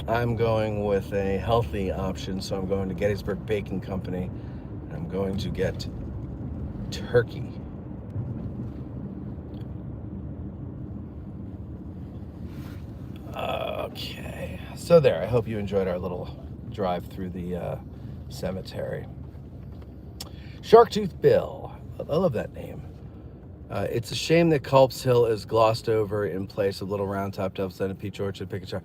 I'm going with a healthy option. So I'm going to Gettysburg Baking Company. And I'm going to get turkey. Okay. So there, I hope you enjoyed our little drive through the cemetery. Sharktooth Bill. I love that name. It's a shame that Culp's Hill is glossed over in place of Little Round Top, Devil's Den, and Peach Orchard, Pickachar.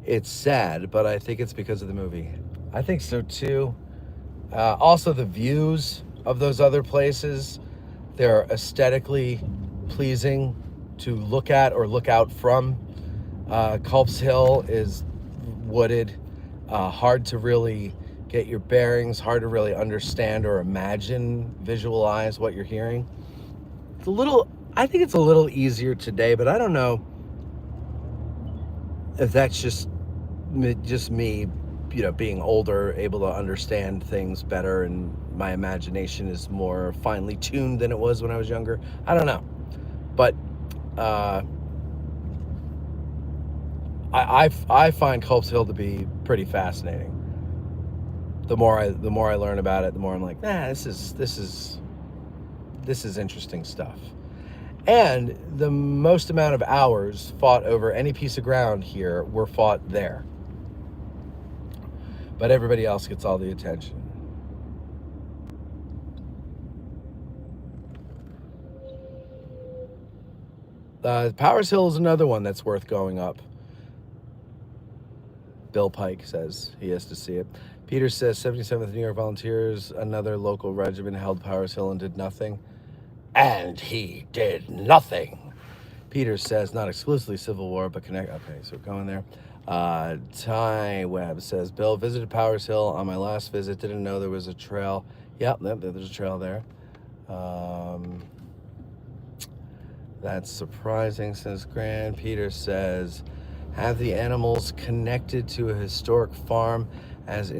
It's sad, but I think it's because of the movie. I think so too. Also, the views of those other places, they're aesthetically pleasing to look at or look out from. Culp's Hill is wooded, hard to really get your bearings, hard to really understand or imagine, visualize what you're hearing. I think it's a little easier today, but I don't know if that's just me, being older, able to understand things better and my imagination is more finely tuned than it was when I was younger. I don't know. But I find Culp's Hill to be pretty fascinating. The more I learn about it, the more I'm like, this is interesting stuff. And the most amount of hours fought over any piece of ground here were fought there. But everybody else gets all the attention. Powers Hill is another one that's worth going up. Bill Pike says he has to see it. Peter says 77th New York Volunteers, another local regiment, held Powers Hill and did nothing. And he did nothing. Peter says not exclusively Civil War, but connect. Okay, so we're going there. Ty Webb says, Bill, visited Powers Hill on my last visit. Didn't know there was a trail. Yep, there's a trail there. That's surprising, says Grant. Peter says, have the animals connected to a historic farm as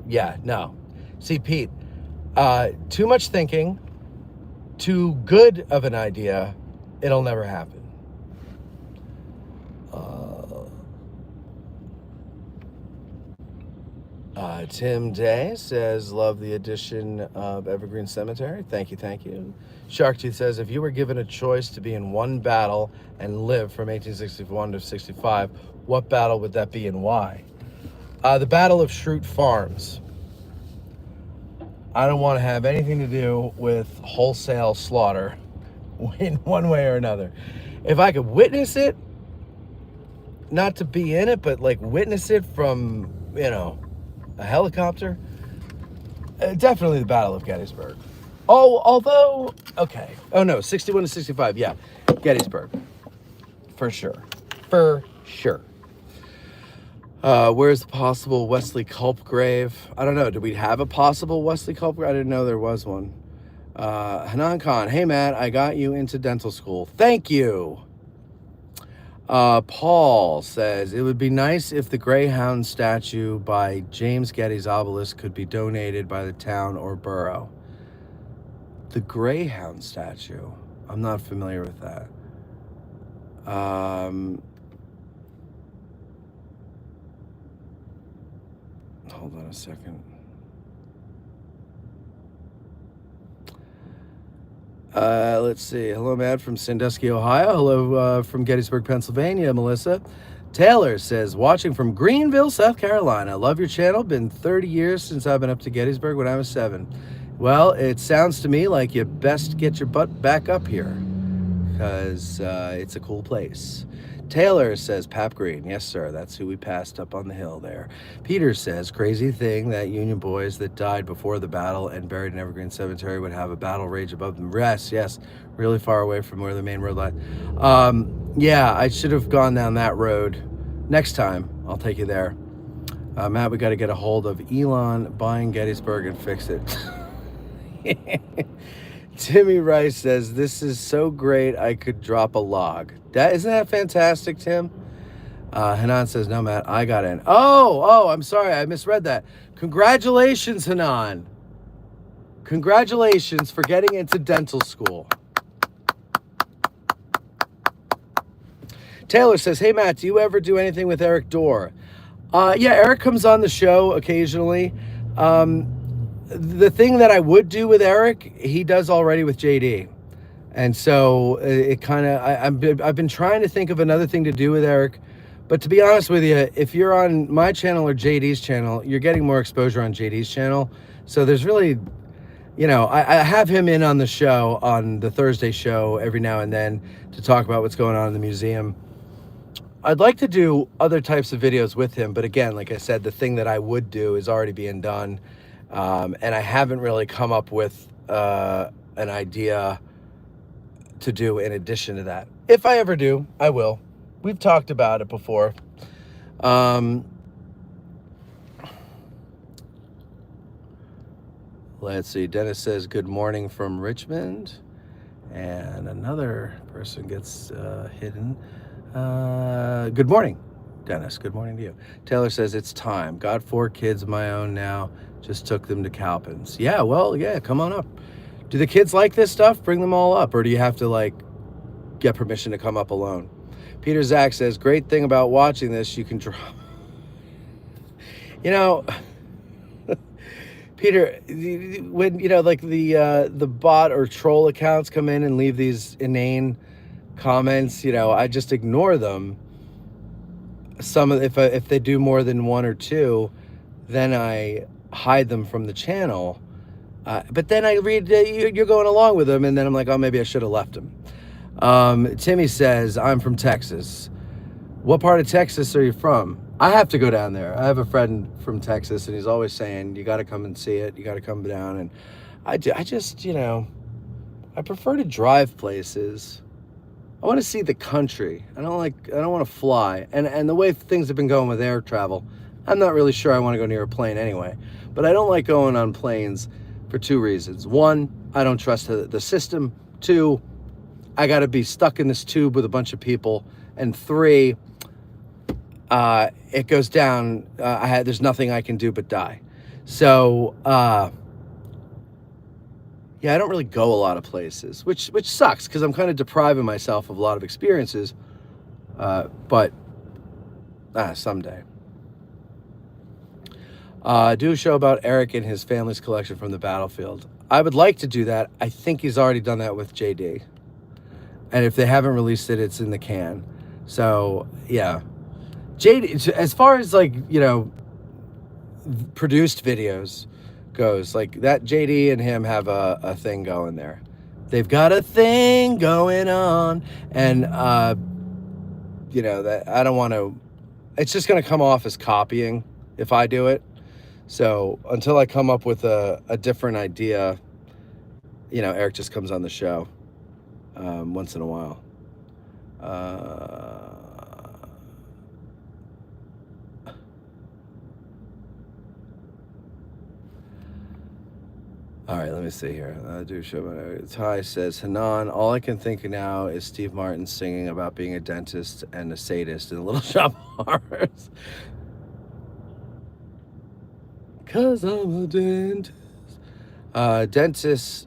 yeah, no. See, Pete, too much thinking, too good of an idea, it'll never happen. Tim Day says, love the addition of Evergreen Cemetery. Thank you. Sharktooth says, if you were given a choice to be in one battle and live from 1861 to 65, what battle would that be and why? The Battle of Schrute Farms. I don't want to have anything to do with wholesale slaughter in one way or another. If I could witness it, not to be in it, but like witness it from, a helicopter, definitely the Battle of Gettysburg. Although, okay. Oh no, 61 to 65, yeah. Gettysburg. For sure. Where's the possible Wesley Culp grave? I don't know. Did we have a possible Wesley Culp grave? I didn't know there was one. Hanan Khan, hey Matt, I got you into dental school. Thank you. Paul says, it would be nice if the Greyhound statue by James Getty's obelisk could be donated by the town or borough. The Greyhound statue? I'm not familiar with that. Hold on a second. Let's see. Hello, Matt from Sandusky, Ohio. Hello from Gettysburg, Pennsylvania, Melissa. Taylor says, watching from Greenville, South Carolina. Love your channel. Been 30 years since I've been up to Gettysburg when I was 7. Well, it sounds to me like you best get your butt back up here because it's a cool place. Taylor says, Pap Green. Yes, sir. That's who we passed up on the hill there. Peter says, crazy thing that Union boys that died before the battle and buried in Evergreen Cemetery would have a battle rage above them. Yes. Really far away from where the main road lies. Yeah, I should have gone down that road. Next time, I'll take you there. Matt, we got to get a hold of Elon buying Gettysburg and fix it. Timmy Rice says, this is so great I could drop a log. Isn't that fantastic, Tim? Hanan says, no, Matt, I got in. Oh, I'm sorry. I misread that. Congratulations, Hanan. Congratulations for getting into dental school. Taylor says, hey, Matt, do you ever do anything with Eric Dorr? Yeah, Eric comes on the show occasionally. The thing that I would do with Eric, he does already with JD. And so it kind of, I've been trying to think of another thing to do with Eric. But to be honest with you, if you're on my channel or JD's channel, you're getting more exposure on JD's channel. So there's really, I have him in on the show, on the Thursday show every now and then to talk about what's going on in the museum. I'd like to do other types of videos with him. But again, like I said, the thing that I would do is already being done. And I haven't really come up with an idea to do in addition to that. If I ever do, I will. We've talked about it before. Let's see. Dennis says, good morning from Richmond. And another person gets hidden. Good morning. Dennis, good morning to you. Taylor says, it's time. Got 4 kids of my own now. Just took them to Calpins. Yeah, well, yeah, come on up. Do the kids like this stuff? Bring them all up. Or do you have to, like, get permission to come up alone? Peter Zach says, great thing about watching this, you can draw. You know, Peter, when, you know, like the bot or troll accounts come in and leave these inane comments, you know, I just ignore them. If they do more than 1 or 2, then I hide them from the channel. But then I read you're going along with them, and then I'm like, oh, maybe I should have left them. Timmy says, I'm from Texas. What part of Texas are you from? I have to go down there. I have a friend from Texas, and he's always saying, you got to come and see it. You got to come down. And I just, you know, I prefer to drive places. I want to see the country. I don't want to fly. And the way things have been going with air travel, I'm not really sure I want to go near a plane anyway. But I don't like going on planes for 2 reasons. 1, I don't trust the system. 2, I got to be stuck in this tube with a bunch of people. And 3, it goes down. There's nothing I can do but die. So, yeah, I don't really go a lot of places, which sucks because I'm kind of depriving myself of a lot of experiences. But someday. Do a show about Eric and his family's collection from the battlefield. I would like to do that. I think he's already done that with JD. And if they haven't released it, it's in the can. So, yeah. JD, as far as, like, you know, produced videos goes, like, that JD and him have a thing going there. They've got a thing going on. And, you know, that I don't want to... It's just going to come off as copying if I do it. So until I come up with a different idea, you know, Eric just comes on the show once in a while. All right, let me see here. Ty says, Hanan, all I can think of now is Steve Martin singing about being a dentist and a sadist in a Little Shop of Horrors. 'Cause I'm a dentist.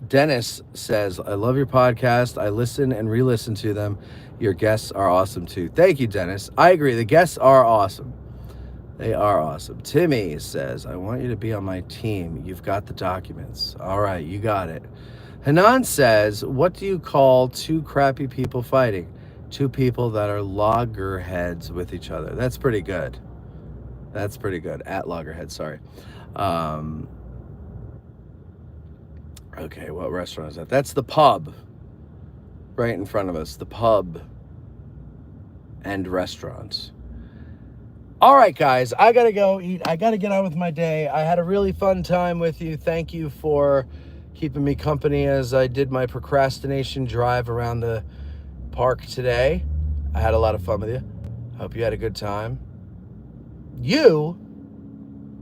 Dennis says, I love your podcast. I listen and re-listen to them. Your guests are awesome too. Thank you, Dennis. I agree. The guests are awesome. They are awesome. Timmy says, I want you to be on my team. You've got the documents. All right, you got it. Hanan says, what do you call 2 crappy people fighting? 2 people that are loggerheads with each other. That's pretty good. That's pretty good. At loggerhead, sorry. Okay, what restaurant is that? That's the pub right in front of us. The pub and restaurant. All right, guys, I got to go eat. I got to get on with my day. I had a really fun time with you. Thank you for keeping me company as I did my procrastination drive around the park today. I had a lot of fun with you. Hope you had a good time. You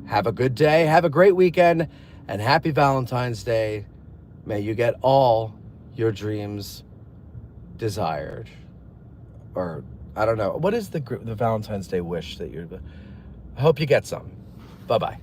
have a good day, have a great weekend, and happy Valentine's Day. May you get all your dreams desired. Or, I don't know. What is the Valentine's Day wish that you're... I hope you get some. Bye-bye.